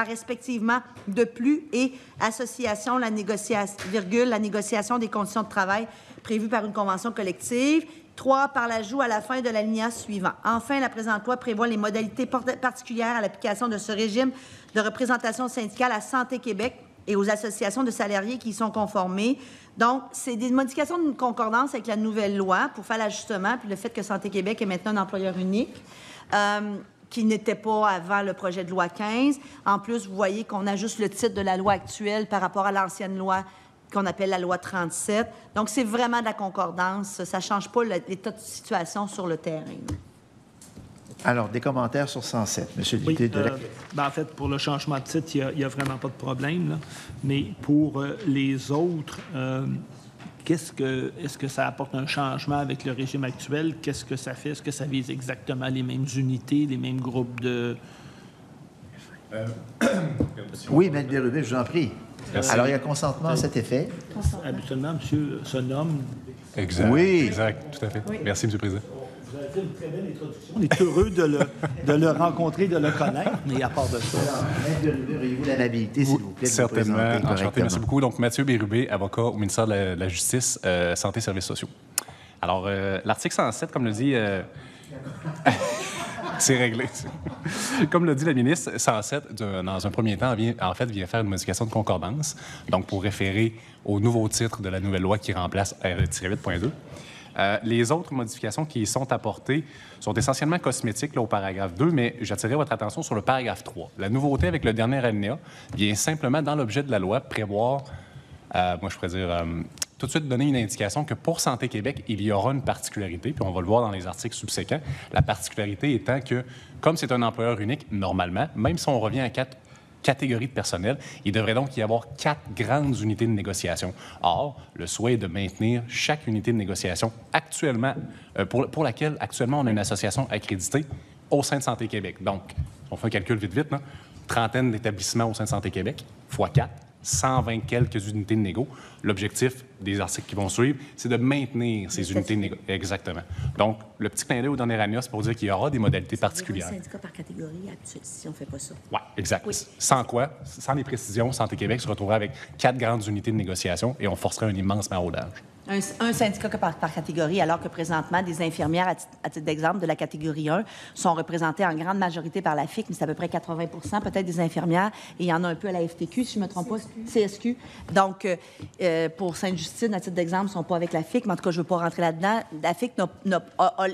respectivement de plus et association, la négociation des conditions de travail prévues par une convention collective. 3, par l'ajout à la fin de l'alinéa suivant. Enfin, la présente loi prévoit les modalités particulières à l'application de ce régime de représentation syndicale à Santé Québec et aux associations de salariés qui y sont conformés. Donc, c'est des modifications d'une concordance avec la nouvelle loi pour faire l'ajustement, puis le fait que Santé Québec est maintenant un employeur unique, qui n'était pas avant le projet de loi 15. En plus, vous voyez qu'on ajuste le titre de la loi actuelle par rapport à l'ancienne loi qu'on appelle la loi 37. Donc, c'est vraiment de la concordance. Ça ne change pas l'état de situation sur le terrain. Alors, des commentaires sur 107, Monsieur le député de la... En fait, pour le changement de titre, il n'y a vraiment pas de problème. Là. Mais pour les autres, est-ce que ça apporte un changement avec le régime actuel? Qu'est-ce que ça fait? Est-ce que ça vise exactement les mêmes unités, les mêmes groupes de... Oui, M. Bérubé, je vous en prie. Merci. Alors, il y a consentement à cet effet. Habituellement, monsieur se nomme... Exact. Oui. Exact, tout à fait. Oui. Merci, M. le Président. Vous avez fait une très belle introduction. On est heureux de le rencontrer, de le connaître, mais à part de ça... M. Bérubé, auriez-vous l'amabilité, s'il vous plaît, de vous Certainement. présenter Enchanté, correctement? merci beaucoup. Donc, Mathieu Bérubé, avocat au ministère de la Justice, Santé et Services sociaux. Alors, l'article 107, comme le dit... C'est réglé. Comme l'a dit la ministre, 107, dans un premier temps, vient faire une modification de concordance, donc pour référer au nouveau titre de la nouvelle loi qui remplace R-8.2. Les autres modifications qui y sont apportées sont essentiellement cosmétiques là, au paragraphe 2, mais j'attirerai votre attention sur le paragraphe 3. La nouveauté avec le dernier alinéa vient simplement, dans l'objet de la loi, prévoir, moi je pourrais dire, tout de suite donner une indication que pour Santé Québec, il y aura une particularité, puis on va le voir dans les articles subséquents. La particularité étant que, comme c'est un employeur unique, normalement, même si on revient à 4 catégories de personnel, il devrait donc y avoir 4 grandes unités de négociation. Or, le souhait est de maintenir chaque unité de négociation actuellement, pour laquelle actuellement on a une association accréditée au sein de Santé Québec. Donc, on fait un calcul vite, là, trentaine d'établissements au sein de Santé Québec, fois 4. 120 quelques unités de négo. L'objectif des articles qui vont suivre, c'est de maintenir ces unités de négo. Exactement. Donc, le petit clin d'œil au dernier alinéa, c'est pour dire qu'il y aura des modalités particulières. Syndicat par catégorie actuelle, si on ne fait pas ça. Oui, exact. Oui. Sans quoi, sans les précisions, Santé Québec se retrouvera avec 4 grandes unités de négociation et on forcerait un immense maraudage. Un syndicat par catégorie, alors que présentement, des infirmières, à titre d'exemple, de la catégorie 1, sont représentées en grande majorité par la FIC, mais c'est à peu près 80 peut-être des infirmières, et il y en a un peu à la FTQ, si je ne me trompe pas, CSQ. Donc, pour Sainte-Justine, à titre d'exemple, ils ne sont pas avec la FIC, mais en tout cas, je ne veux pas rentrer là-dedans. La FIC a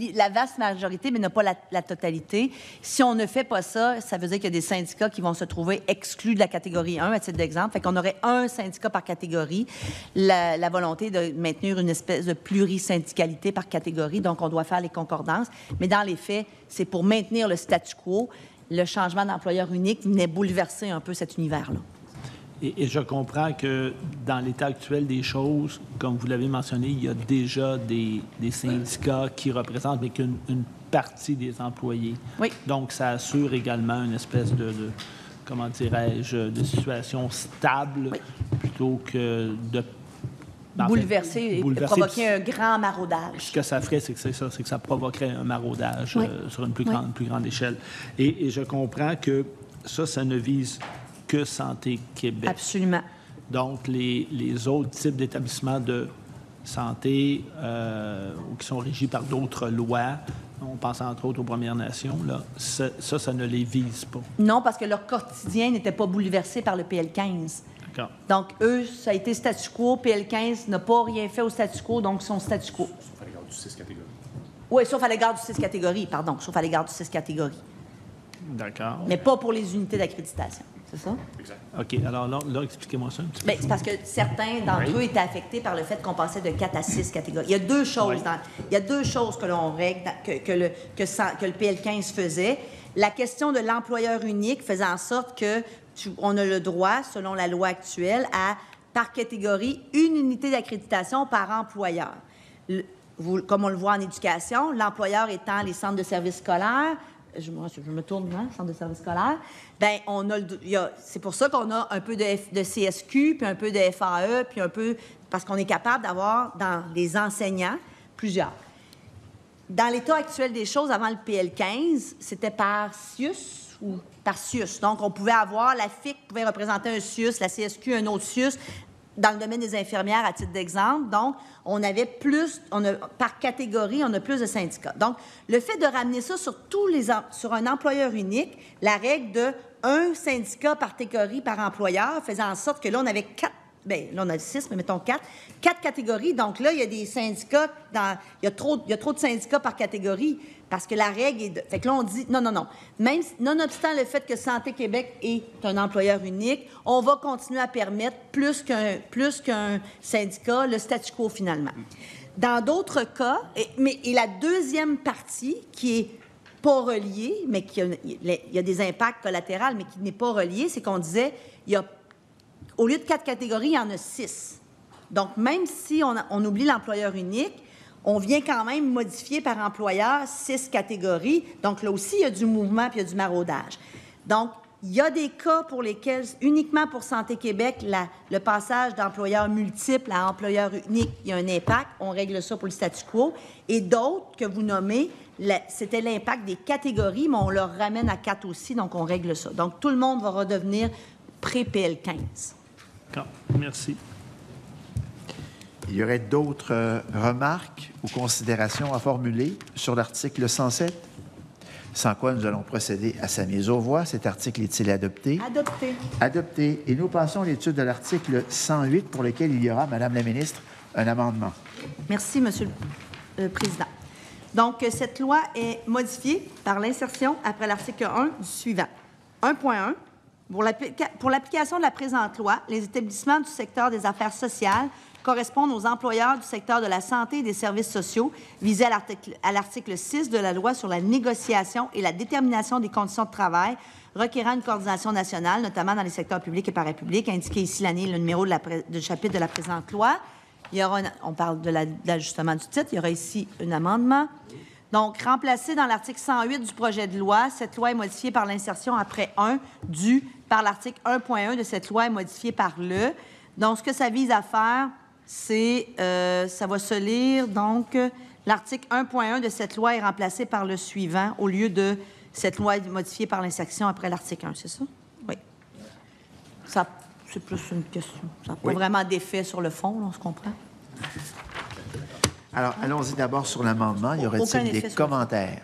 la vaste majorité, mais n'a pas la totalité. Si on ne fait pas ça, ça veut dire qu'il y a des syndicats qui vont se trouver exclus de la catégorie 1, à titre d'exemple. Fait qu'on aurait un syndicat par catégorie. La volonté de maintenir une espèce de plurisyndicalité par catégorie, donc on doit faire les concordances. Mais dans les faits, c'est pour maintenir le statu quo. Le changement d'employeur unique venait bouleverser un peu cet univers-là. Et je comprends que dans l'état actuel des choses, comme vous l'avez mentionné, il y a déjà des syndicats qui représentent, mais qu'une partie des employés. Oui. Donc, ça assure également une espèce de comment dirais-je, de situation stable, oui, plutôt que de bouleverser et provoquer un grand maraudage. Ce que ça ferait, c'est que ça provoquerait un maraudage, oui, sur une plus grande échelle. Et je comprends que ça ne vise que Santé Québec. Absolument. Donc, les autres types d'établissements de santé qui sont régis par d'autres lois, on pense entre autres aux Premières Nations, là, ça ne les vise pas. Non, parce que leur quotidien n'était pas bouleversé par le PL15. D'accord. Donc, eux, ça a été statu quo. PL15 n'a pas rien fait au statu quo, donc ils sont statu quo. Sauf à l'égard du 6 catégories. Oui, sauf à l'égard du 6 catégories, pardon. Sauf à l'égard du 6 catégories. D'accord. Mais pas pour les unités d'accréditation. C'est ça? Exact. OK. Alors là expliquez-moi ça un petit peu. Bien, c'est parce que certains d'entre eux étaient affectés par le fait qu'on passait de 4 à 6 catégories. Il y a deux choses, il y a deux choses que l'on règle, que le PL15 faisait. La question de l'employeur unique faisait en sorte que on a le droit, selon la loi actuelle, à, par catégorie, une unité d'accréditation par employeur. Comme on le voit en éducation, l'employeur étant les centres de services scolaires, je me tourne, hein, centre de services scolaires, bien, c'est pour ça qu'on a un peu de CSQ, puis un peu de FAE, puis un peu, parce qu'on est capable d'avoir, dans les enseignants, plusieurs. Dans l'état actuel des choses, avant le PL15, c'était par CIUS ou par CIUS. Donc, on pouvait avoir, la FIC pouvait représenter un CIUS, la CSQ un autre CIUS, dans le domaine des infirmières, à titre d'exemple. Donc, on avait par catégorie, on a plus de syndicats. Donc, le fait de ramener ça sur un employeur unique, la règle de un syndicat par catégorie par employeur faisait en sorte que là, on avait 4, bien, là, on a 6, mais mettons 4 catégories. Donc là, il y a des syndicats, il y a trop de syndicats par catégorie, parce que la règle est de... Fait que là, on dit, non. Même, nonobstant le fait que Santé Québec est un employeur unique, on va continuer à permettre, plus qu'un syndicat, le statu quo, finalement. Dans d'autres cas, et la deuxième partie, qui est pas reliée, mais il y a des impacts collatéraux, mais qui n'est pas reliée, c'est qu'on disait, au lieu de 4 catégories, il y en a 6. Donc, même si on oublie l'employeur unique, on vient quand même modifier par employeur 6 catégories. Donc, là aussi, il y a du mouvement puis il y a du maraudage. Donc, il y a des cas pour lesquels, uniquement pour Santé Québec, le passage d'employeurs multiples à employeur unique, il y a un impact. On règle ça pour le statu quo. Et d'autres que vous nommez, c'était l'impact des catégories, mais on leur ramène à 4 aussi, donc on règle ça. Donc, tout le monde va redevenir pré-PL15. D'accord. Merci. Il y aurait d'autres remarques ou considérations à formuler sur l'article 107? Sans quoi nous allons procéder à sa mise aux voix. Cet article est-il adopté? Adopté. Adopté. Et nous passons à l'étude de l'article 108 pour lequel il y aura, Madame la ministre, un amendement. Merci, Monsieur le Président. Donc, cette loi est modifiée par l'insertion après l'article 1 du suivant. 1.1. Pour l'application de la présente loi, les établissements du secteur des affaires sociales correspondent aux employeurs du secteur de la santé et des services sociaux visés à l'article 6 de la loi sur la négociation et la détermination des conditions de travail requérant une coordination nationale, notamment dans les secteurs publics et parapublics, indiqué ici l'année, le numéro du chapitre de la présente loi. Il y aura on parle de l'ajustement du titre. Il y aura ici un amendement. Donc, remplacé dans l'article 108 du projet de loi, cette loi est modifiée par l'insertion après 1 par l'article 1.1 de cette loi est modifiée par le. Donc, ce que ça vise à faire, c'est, ça va se lire, donc, l'article 1.1 de cette loi est remplacé par le suivant au lieu de cette loi modifiée par l'insertion après l'article 1, c'est ça? Oui. Ça, c'est plus une question. Ça n'a pas vraiment d'effet sur le fond, là, on se comprend? Alors, allons-y d'abord sur l'amendement. Y aurait-il des commentaires?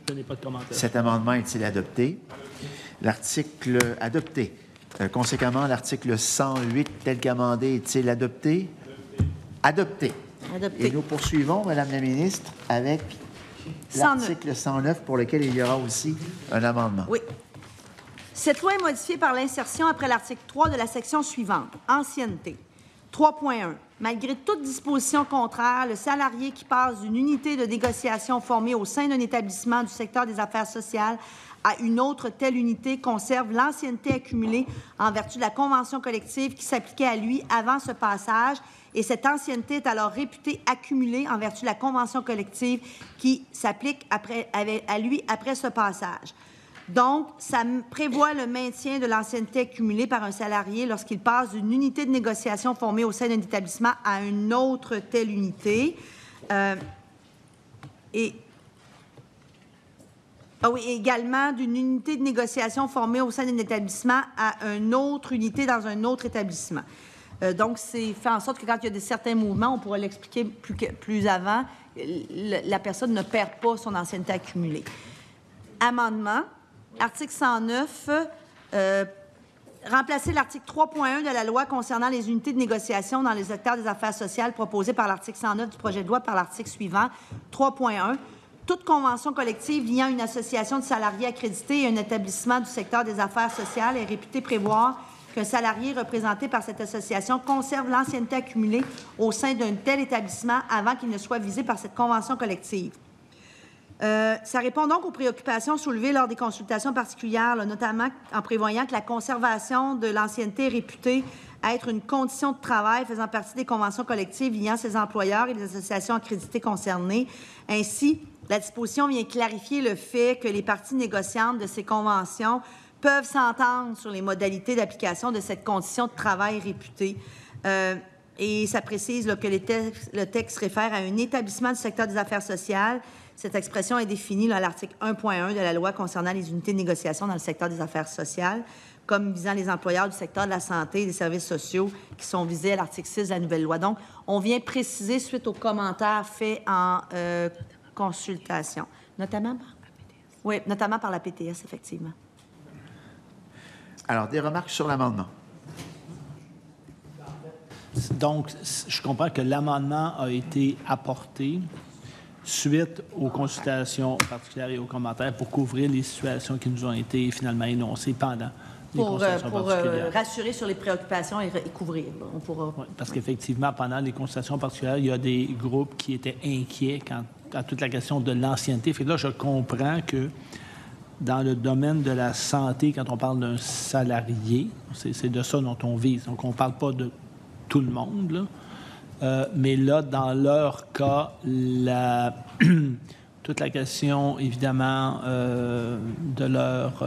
Je n'ai pas de commentaire. Cet amendement est-il adopté? L'article adopté. Conséquemment, l'article 108 tel qu'amendé est-il adopté? Adopté. Adopté. Et nous poursuivons, Madame la ministre, avec 109. l'article 109 pour lequel il y aura aussi un amendement. Oui. Cette loi est modifiée par l'insertion après l'article 3 de la section suivante, ancienneté. 3.1. Malgré toute disposition contraire, le salarié qui passe d'une unité de négociation formée au sein d'un établissement du secteur des affaires sociales à une autre telle unité conserve l'ancienneté accumulée en vertu de la convention collective qui s'appliquait à lui avant ce passage, et cette ancienneté est alors réputée accumulée en vertu de la convention collective qui s'applique à lui après ce passage. Donc, ça prévoit le maintien de l'ancienneté accumulée par un salarié lorsqu'il passe d'une unité de négociation formée au sein d'un établissement à une autre telle unité. Également d'une unité de négociation formée au sein d'un établissement à une autre unité dans un autre établissement. Donc, c'est fait en sorte que quand il y a certains mouvements, on pourra l'expliquer plus avant, la personne ne perd pas son ancienneté accumulée. Amendement. Article 109, remplacer l'article 3.1 de la loi concernant les unités de négociation dans les secteurs des affaires sociales proposé par l'article 109 du projet de loi par l'article suivant, 3.1. Toute convention collective liant une association de salariés accrédités et un établissement du secteur des affaires sociales est réputée prévoir qu'un salarié représenté par cette association conserve l'ancienneté accumulée au sein d'un tel établissement avant qu'il ne soit visé par cette convention collective. Ça répond donc aux préoccupations soulevées lors des consultations particulières, là, notamment en prévoyant que la conservation de l'ancienneté est réputée être une condition de travail faisant partie des conventions collectives liant ses employeurs et les associations accréditées concernées. Ainsi, la disposition vient clarifier le fait que les parties négociantes de ces conventions peuvent s'entendre sur les modalités d'application de cette condition de travail réputée. Et ça précise là, que le texte réfère à un établissement du secteur des affaires sociales. Cette expression est définie là, à l'article 1.1 de la loi concernant les unités de négociation dans le secteur des affaires sociales, comme visant les employeurs du secteur de la santé et des services sociaux qui sont visés à l'article 6 de la nouvelle loi. Donc, on vient préciser suite aux commentaires faits en consultation, notamment par la PTS, effectivement. Alors, des remarques sur l'amendement. Donc, je comprends que l'amendement a été apporté suite aux consultations particulières et aux commentaires pour couvrir les situations qui nous ont été finalement énoncées pendant les consultations particulières. Pour rassurer sur les préoccupations et couvrir. Là, on pourra... Oui, parce qu'effectivement, pendant les consultations particulières, il y a des groupes qui étaient inquiets quant à toute la question de l'ancienneté. Fait que là, je comprends que dans le domaine de la santé, quand on parle d'un salarié, c'est de ça dont on vise. Donc, on ne parle pas de tout le monde, là. Mais là, dans leur cas, toute la question, évidemment, de leur,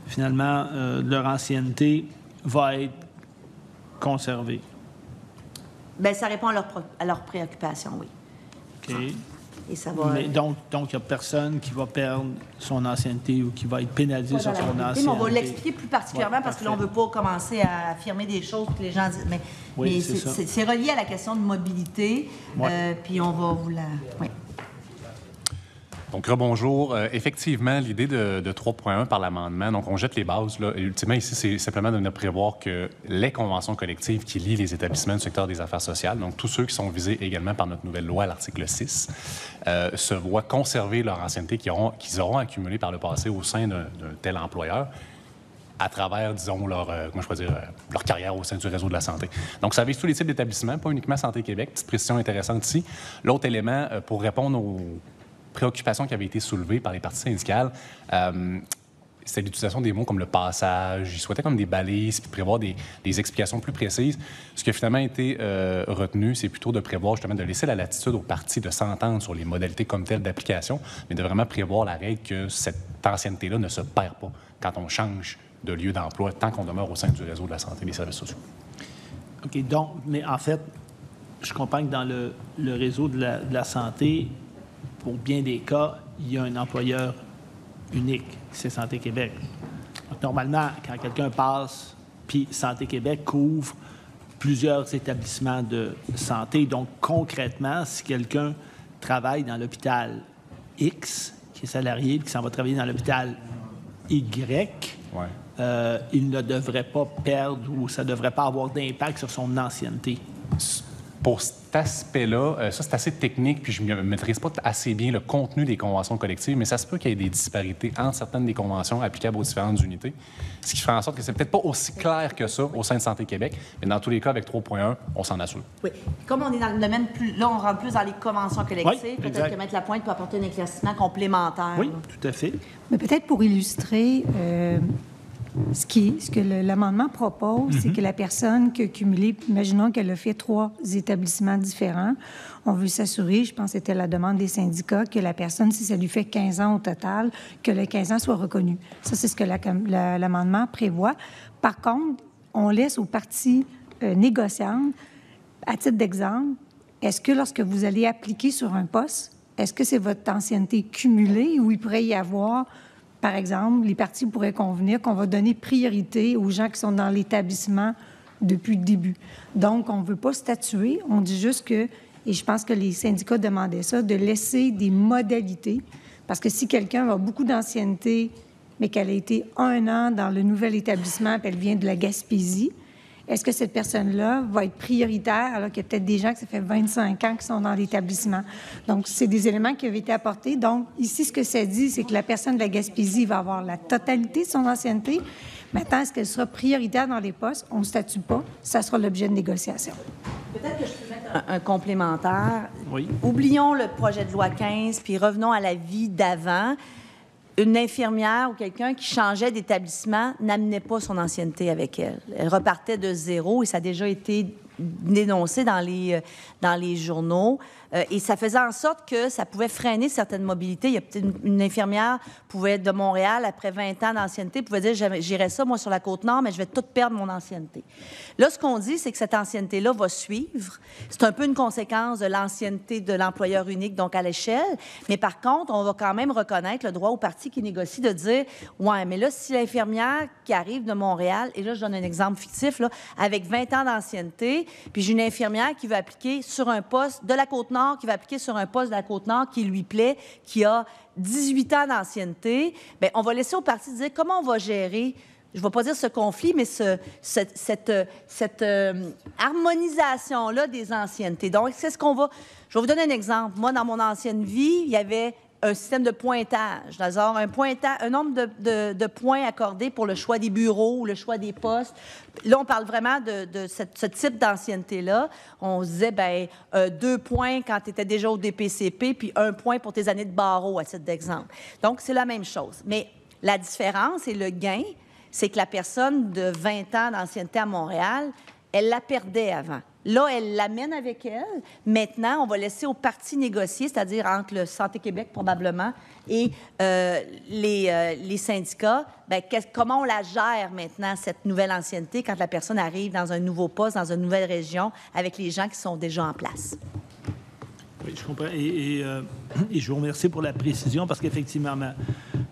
finalement, leur ancienneté va être conservée. Bien, ça répond à leurs préoccupations, oui. OK. Et ça va... Mais donc, il n'y a personne qui va perdre son ancienneté ou qui va être pénalisé sur son ancienneté. Mais on va l'expliquer plus particulièrement parce que là, on ne veut pas commencer à affirmer des choses que les gens disent. Mais, oui, c'est relié à la question de mobilité. Puis on va vous la... Oui. Donc, rebonjour. Effectivement, l'idée de 3.1 par l'amendement, donc on jette les bases. Là, et ultimement, ici, c'est simplement de ne prévoir que les conventions collectives qui lient les établissements du secteur des affaires sociales, donc tous ceux qui sont visés également par notre nouvelle loi, l'article 6, se voient conserver leur ancienneté qu'ils auront accumulée par le passé au sein d'un tel employeur à travers, disons, leur carrière au sein du réseau de la santé. Donc, ça vise tous les types d'établissements, pas uniquement Santé Québec. Petite précision intéressante ici. L'autre élément, pour répondre aux préoccupations qui avaient été soulevées par les parties syndicales, c'est l'utilisation des mots comme le passage. Ils souhaitaient comme des balises puis prévoir des explications plus précises. Ce qui a finalement été retenu, c'est plutôt de prévoir justement de laisser la latitude aux parties de s'entendre sur les modalités comme telles d'application, mais de vraiment prévoir la règle que cette ancienneté-là ne se perd pas quand on change de lieu d'emploi tant qu'on demeure au sein du réseau de la santé et des services sociaux. OK. Donc, mais en fait, je comprends que dans le réseau de la santé, pour bien des cas, il y a un employeur unique, c'est Santé Québec. Donc, normalement, quand quelqu'un passe, puis Santé Québec couvre plusieurs établissements de santé. Donc, concrètement, si quelqu'un travaille dans l'hôpital X, qui est salarié, puis qui s'en va travailler dans l'hôpital Y, il ne devrait pas perdre ou ça ne devrait pas avoir d'impact sur son ancienneté. Pour cet aspect-là, ça, c'est assez technique, puis je ne maîtrise pas assez bien le contenu des conventions collectives, mais ça se peut qu'il y ait des disparités entre certaines des conventions applicables aux différentes unités, ce qui fait en sorte que c'est peut-être pas aussi clair que ça au sein de Santé Québec, mais dans tous les cas, avec 3.1, on s'en assure. Oui. Comme on est dans le domaine là, on rentre plus dans les conventions collectives. Oui, peut-être exact. que Maître Lapointe peut apporter un éclaircissement complémentaire. Oui, là. tout à fait. Mais peut-être pour illustrer, ce que l'amendement propose, c'est que la personne qui a cumulé, imaginons qu'elle a fait 3 établissements différents, on veut s'assurer, je pense que c'était la demande des syndicats, que la personne, si ça lui fait 15 ans au total, que les 15 ans soient reconnus. Ça, c'est ce que l'amendement prévoit. Par contre, on laisse aux parties négociantes, à titre d'exemple, est-ce que lorsque vous allez appliquer sur un poste, est-ce que c'est votre ancienneté cumulée ou il pourrait y avoir... Par exemple, les parties pourraient convenir qu'on va donner priorité aux gens qui sont dans l'établissement depuis le début. Donc, on ne veut pas statuer, on dit juste que, et je pense que les syndicats demandaient ça, de laisser des modalités, parce que si quelqu'un a beaucoup d'ancienneté, mais qu'elle a été 1 an dans le nouvel établissement, puis elle vient de la Gaspésie, est-ce que cette personne-là va être prioritaire alors qu'il y a peut-être des gens que ça fait 25 ans qui sont dans l'établissement? Donc, c'est des éléments qui avaient été apportés. Donc, ici, ce que ça dit, c'est que la personne de la Gaspésie va avoir la totalité de son ancienneté. Maintenant, est-ce qu'elle sera prioritaire dans les postes? On ne statue pas. Ça sera l'objet de négociation. Peut-être que je peux mettre un complémentaire. Oui. Oublions le projet de loi 15, puis revenons à la vie d'avant. Une infirmière ou quelqu'un qui changeait d'établissement n'amenait pas son ancienneté avec elle. Elle repartait de zéro et ça a déjà été dénoncé dans les journaux. Et ça faisait en sorte que ça pouvait freiner certaines mobilités. Il y a peut-être une infirmière pouvait de Montréal, après 20 ans d'ancienneté, pouvait dire « j'irai ça, moi, sur la Côte-Nord, mais je vais tout perdre mon ancienneté ». Là, ce qu'on dit, c'est que cette ancienneté-là va suivre. C'est un peu une conséquence de l'ancienneté de l'employeur unique, donc à l'échelle. Mais par contre, on va quand même reconnaître le droit aux parties qui négocient de dire « ouais, mais là, si l'infirmière qui arrive de Montréal, et là, je donne un exemple fictif, là, avec 20 ans d'ancienneté, puis j'ai une infirmière qui veut appliquer sur un poste de la Côte-Nord, qui va appliquer sur un poste de la Côte-Nord qui lui plaît, qui a 18 ans d'ancienneté, bien, on va laisser aux parties dire comment on va gérer, je ne vais pas dire ce conflit, mais cette harmonisation-là des anciennetés. Donc, c'est ce qu'on va... Je vais vous donner un exemple. Moi, dans mon ancienne vie, il y avait un système de pointage, c'est-à-dire un nombre de points accordés pour le choix des bureaux ou le choix des postes. Là, on parle vraiment de ce type d'ancienneté-là. On se disait, bien, 2 points quand tu étais déjà au DPCP, puis 1 point pour tes années de barreau, à titre d'exemple. Donc, c'est la même chose. Mais la différence et le gain, c'est que la personne de 20 ans d'ancienneté à Montréal, elle la perdait avant. Là, elle l'amène avec elle. Maintenant, on va laisser aux parties négocier, c'est-à-dire entre le Santé Québec, probablement, et les syndicats, bien, comment on la gère maintenant, cette nouvelle ancienneté, quand la personne arrive dans un nouveau poste, dans une nouvelle région, avec les gens qui sont déjà en place. Oui, je comprends. Et je vous remercie pour la précision, parce qu'effectivement,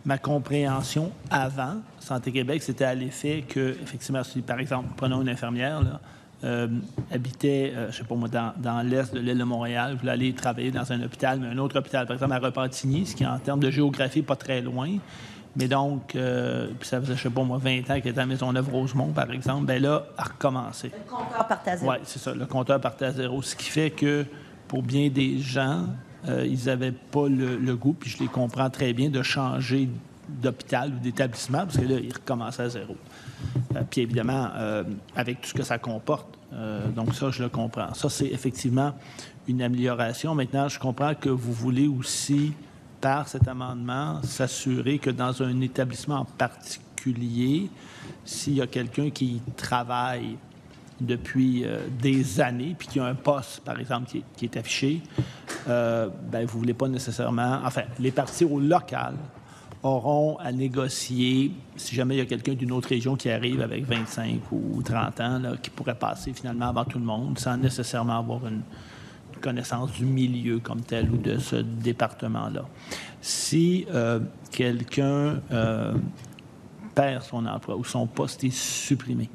ma compréhension avant Santé Québec, c'était à l'effet que, effectivement, si, par exemple, prenons une infirmière, là, habitait, je ne sais pas moi, dans l'est de l'île de Montréal, voulait aller travailler dans un hôpital, mais un autre hôpital, par exemple à Repentigny, ce qui, en termes de géographie, n'est pas très loin. Mais donc, puis ça faisait, je ne sais pas moi, 20 ans qu'elle était à Maisonneuve-Rosemont, par exemple, bien là, à recommencer. Le compteur partait à zéro. Oui, c'est ça, le compteur partait à zéro. Ce qui fait que, pour bien des gens, ils n'avaient pas le goût, puis je les comprends très bien, de changer d'hôpital ou d'établissement, parce que là, ils recommençaient à zéro. Puis évidemment, avec tout ce que ça comporte. Donc ça, je le comprends. Ça, c'est effectivement une amélioration. Maintenant, je comprends que vous voulez aussi, par cet amendement, s'assurer que dans un établissement en particulier, s'il y a quelqu'un qui travaille depuis des années, puis qui a un poste, par exemple, qui est affiché, bien, vous ne voulez pas nécessairement... Enfin, les parties au local auront à négocier, si jamais il y a quelqu'un d'une autre région qui arrive avec 25 ou 30 ans, là, qui pourrait passer finalement avant tout le monde, sans nécessairement avoir une connaissance du milieu comme tel ou de ce département-là. Si quelqu'un perd son emploi ou son poste est supprimé,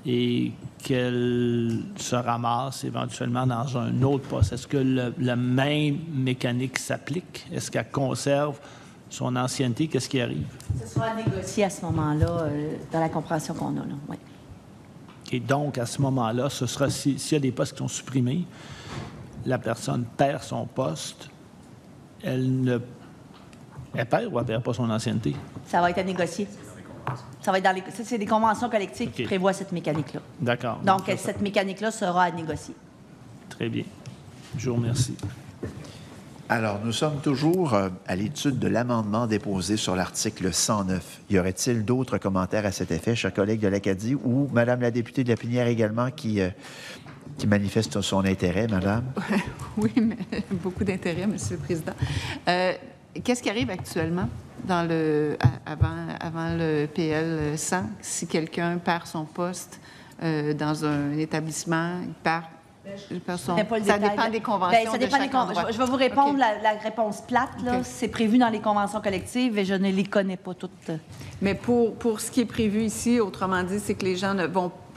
et qu'elle se ramasse éventuellement dans un autre poste, est-ce que la même mécanique s'applique? Est-ce qu'elle conserve son ancienneté? Qu'est-ce qui arrive? Ce sera négocié à ce moment-là, dans la compréhension qu'on a, là. Oui. Et donc, à ce moment-là, ce sera s'il y a des postes qui sont supprimés, la personne perd son poste, elle perd ou elle ne perd pas son ancienneté? Ça va être à négocier. Ça va être c'est des conventions collectives qui prévoient cette mécanique-là. D'accord. Donc, cette mécanique-là sera à négocier. Très bien. Je vous remercie. Alors, nous sommes toujours à l'étude de l'amendement déposé sur l'article 109. Y aurait-il d'autres commentaires à cet effet, chers collègues de l'Acadie, ou Madame la députée de Lapinière également qui manifeste son intérêt, Madame? Oui, mais beaucoup d'intérêt, Monsieur le Président. Qu'est-ce qui arrive actuellement avant le PL 100 si quelqu'un perd son poste dans un établissement, il perd son... Ça dépend des conventions ça dépend de chaque endroit. Je vais vous répondre la réponse plate. Là. OK. C'est prévu dans les conventions collectives et je ne les connais pas toutes. Mais pour ce qui est prévu ici, autrement dit, c'est que les gens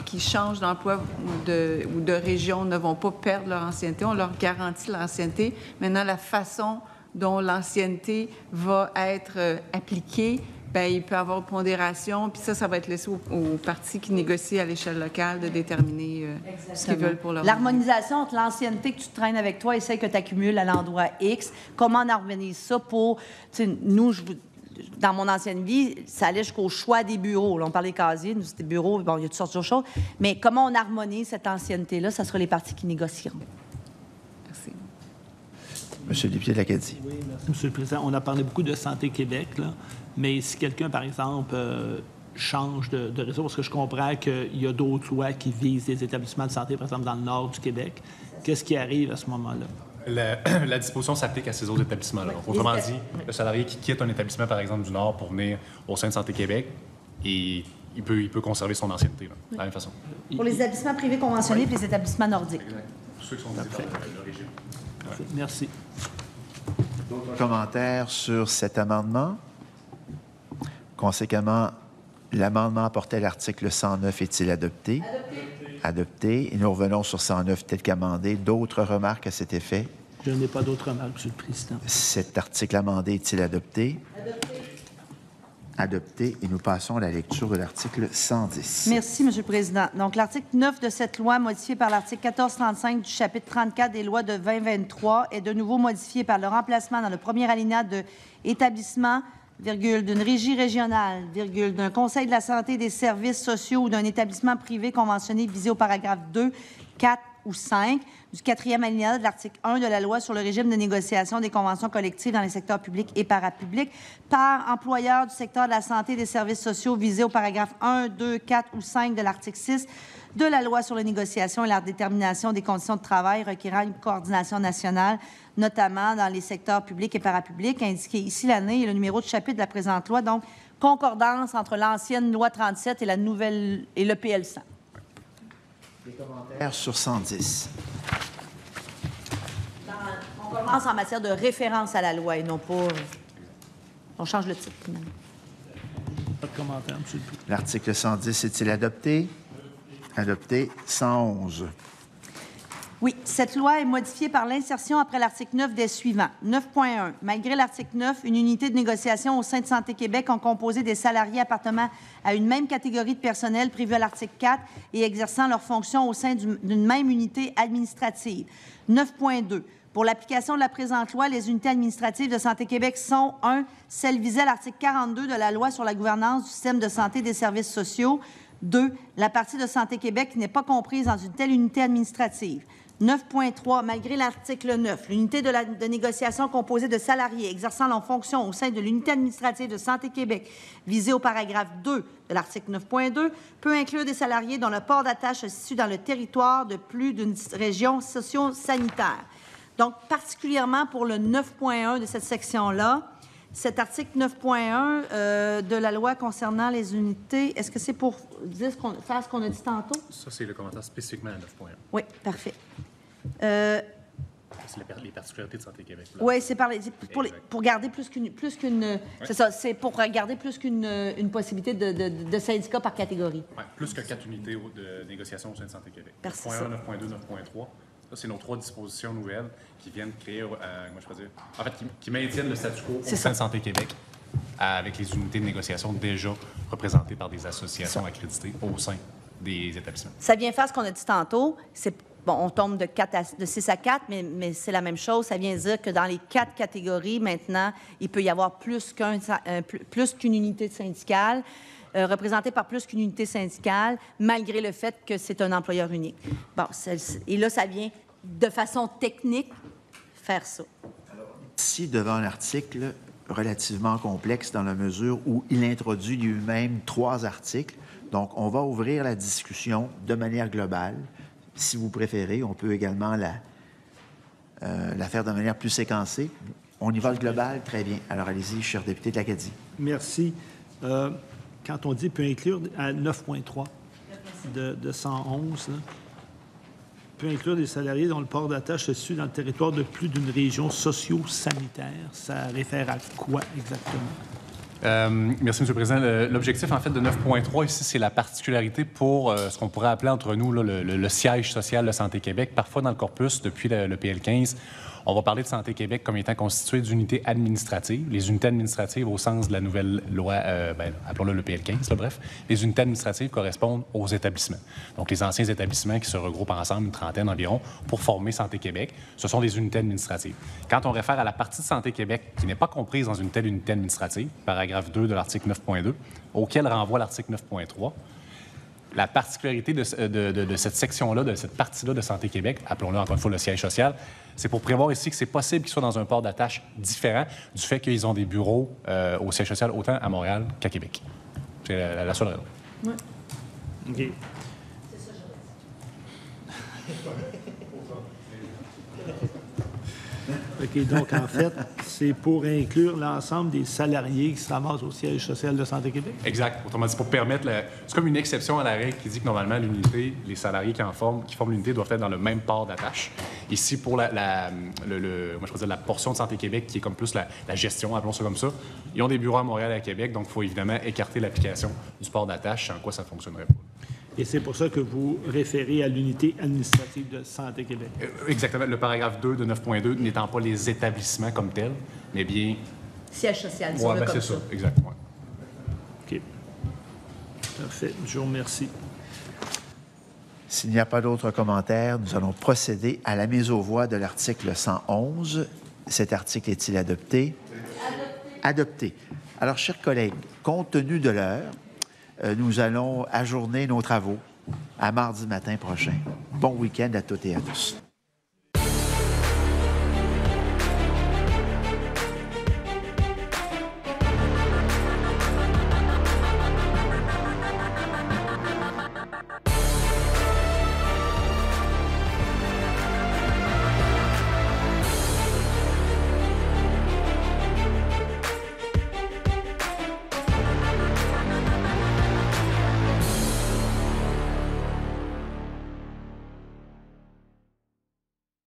qui changent d'emploi ou de région ne vont pas perdre leur ancienneté. On leur garantit l'ancienneté. Maintenant, la façon dont l'ancienneté va être appliquée, bien, il peut y avoir pondération, puis ça va être laissé aux partis qui négocient à l'échelle locale de déterminer ce qu'ils veulent pour leur... L'harmonisation entre l'ancienneté que tu traînes avec toi et celle que tu accumules à l'endroit X, comment on organise ça pour... Nous, dans mon ancienne vie, ça allait jusqu'au choix des bureaux. Là, on parlait des casiers, nous, c'était bureaux, bon, il y a toutes sortes de choses. Mais comment on harmonise cette ancienneté-là, ça sera les partis qui négocieront. Merci. Monsieur le député de l'Acadie. Oui, merci, Monsieur le Président. On a parlé beaucoup de Santé Québec, là, mais si quelqu'un, par exemple, change de réseau, parce que je comprends qu'il y a d'autres lois qui visent les établissements de santé, par exemple, dans le nord du Québec, qu'est-ce qui arrive à ce moment-là? La disposition s'applique à ces autres établissements-là. Donc, autrement dit, le salarié qui quitte un établissement, par exemple, du Nord pour venir au sein de Santé Québec, il peut conserver son ancienneté, là, de la même façon. Pour les établissements privés conventionnés et les établissements nordiques. Pour ceux qui sont dans le régime. Ouais. Merci. D'autres commentaires sur cet amendement? Conséquemment, l'amendement apporté à l'article 109 est-il adopté? Adopté. Et nous revenons sur 109 tel qu'amendé. D'autres remarques à cet effet? Je n'ai pas d'autres remarques, Monsieur le Président. Cet article amendé est-il adopté? Adopté. Et nous passons à la lecture de l'article 110. Merci, Monsieur le Président. Donc, l'article 9 de cette loi, modifié par l'article 1435 du chapitre 34 des lois de 2023, est de nouveau modifié par le remplacement dans le premier alinéa de établissement, d'une régie régionale, d'un conseil de la santé et des services sociaux ou d'un établissement privé conventionné visé au paragraphe 2, 4 ou 5 du 4e alinéa de l'article 1 de la loi sur le régime de négociation des conventions collectives dans les secteurs publics et parapublics par employeur du secteur de la santé et des services sociaux visé au paragraphe 1, 2, 4 ou 5 de l'article 6 de la loi sur les négociations et la détermination des conditions de travail requérant une coordination nationale, notamment dans les secteurs publics et parapublics, indiqué ici l'année et le numéro de chapitre de la présente loi, donc concordance entre l'ancienne loi 37 et la nouvelle et le PL 100. Des commentaires sur 110. On commence en matière de référence à la loi et non pas... On change le titre, finalement. Pas de commentaire, Monsieur le Président. L'article 110 est-il adopté? Adopté. 111. Oui, cette loi est modifiée par l'insertion après l'article 9 des suivants. 9.1. Malgré l'article 9, une unité de négociation au sein de Santé Québec ont composé des salariés appartenant à une même catégorie de personnel prévue à l'article 4 et exerçant leurs fonctions au sein d'une même unité administrative. 9.2. Pour l'application de la présente loi, les unités administratives de Santé Québec sont 1. Celles visées à l'article 42 de la loi sur la gouvernance du système de santé et des services sociaux. 2. La partie de Santé Québec qui n'est pas comprise dans une telle unité administrative. 9.3. Malgré l'article 9, l'unité de négociation composée de salariés exerçant leurs fonctions au sein de l'unité administrative de Santé Québec visée au paragraphe 2 de l'article 9.2 peut inclure des salariés dont le port d'attache se situe dans le territoire de plus d'une région socio-sanitaire. Donc, particulièrement pour le 9.1 de cette section-là, cet article 9.1 de la loi concernant les unités, est-ce que c'est pour dire faire ce qu'on a dit tantôt? Ça, c'est le commentaire spécifiquement à 9.1. Oui, parfait. C'est les particularités de Santé Québec. Oui, c'est pour garder plus qu'une... C'est ça, c'est pour garder plus qu'une possibilité de syndicat par catégorie. Oui, plus que 4 unités de négociation au sein de Santé Québec. 9.1, 9.2, 9.3. Ça, c'est nos 3 dispositions nouvelles qui viennent créer, en fait, qui maintiennent le statu quo au sein de Santé Québec avec les unités de négociation déjà représentées par des associations accréditées au sein des établissements. Ça vient faire ce qu'on a dit tantôt. Bon, on tombe de 6 à 4, mais c'est la même chose. Ça vient dire que dans les 4 catégories, maintenant, il peut y avoir plus qu'une unité syndicale, représentée par plus qu'une unité syndicale, malgré le fait que c'est un employeur unique. Bon, et là, ça vient, de façon technique, faire ça. Ici, devant un article relativement complexe dans la mesure où il introduit lui-même 3 articles. Donc, on va ouvrir la discussion de manière globale. Si vous préférez, on peut également la faire de manière plus séquencée. On y va le global, très bien. Alors, allez-y, cher député de l'Acadie. Merci. Quand on dit peut inclure à 9.3 de 111, là, peut inclure des salariés dont le port d'attache se situe dans le territoire de plus d'une région socio-sanitaire. Ça réfère à quoi exactement? Merci, M. le Président. L'objectif, en fait, de 9.3 ici, c'est la particularité pour ce qu'on pourrait appeler entre nous là, le siège social de Santé Québec. Parfois, dans le corpus, depuis le PL15, on va parler de Santé Québec comme étant constituée d'unités administratives. Les unités administratives, au sens de la nouvelle loi, appelons-le le PL15, là, bref, les unités administratives correspondent aux établissements. Donc, les anciens établissements qui se regroupent ensemble, une trentaine environ, pour former Santé Québec, ce sont des unités administratives. Quand on réfère à la partie de Santé Québec qui n'est pas comprise dans une telle unité administrative, paragraphe 2 de l'article 9.2, auquel renvoie l'article 9.3, la particularité de cette section-là, de cette partie-là de Santé Québec, appelons-le encore une fois le siège social, c'est pour prévoir ici que c'est possible qu'ils soient dans un port d'attache différent du fait qu'ils ont des bureaux au siège social autant à Montréal qu'à Québec. C'est la seule raison. Oui. OK. C'est ça, OK, donc en fait, c'est pour inclure l'ensemble des salariés qui se ramassent au siège social de Santé Québec? Exact. Autrement dit, pour permettre... C'est comme une exception à la règle qui dit que normalement, l'unité, les salariés qui forment l'unité doivent être dans le même port d'attache. Ici, pour moi, je dire, la portion de Santé Québec qui est comme plus la gestion, appelons ça comme ça, ils ont des bureaux à Montréal et à Québec, donc il faut évidemment écarter l'application du port d'attache, sans quoi ça ne fonctionnerait pas. Et c'est pour ça que vous référez à l'unité administrative de Santé Québec. Exactement. Le paragraphe 2 de 9.2 n'étant pas les établissements comme tels, mais bien... Siège social, Oui, ben c'est ça. Exact. Ouais. OK. Parfait. Je vous remercie. S'il n'y a pas d'autres commentaires, nous allons procéder à la mise aux voix de l'article 111. Cet article est-il adopté? Adopté. Alors, chers collègues, compte tenu de l'heure, nous allons ajourner nos travaux à mardi matin prochain. Bon week-end à toutes et à tous.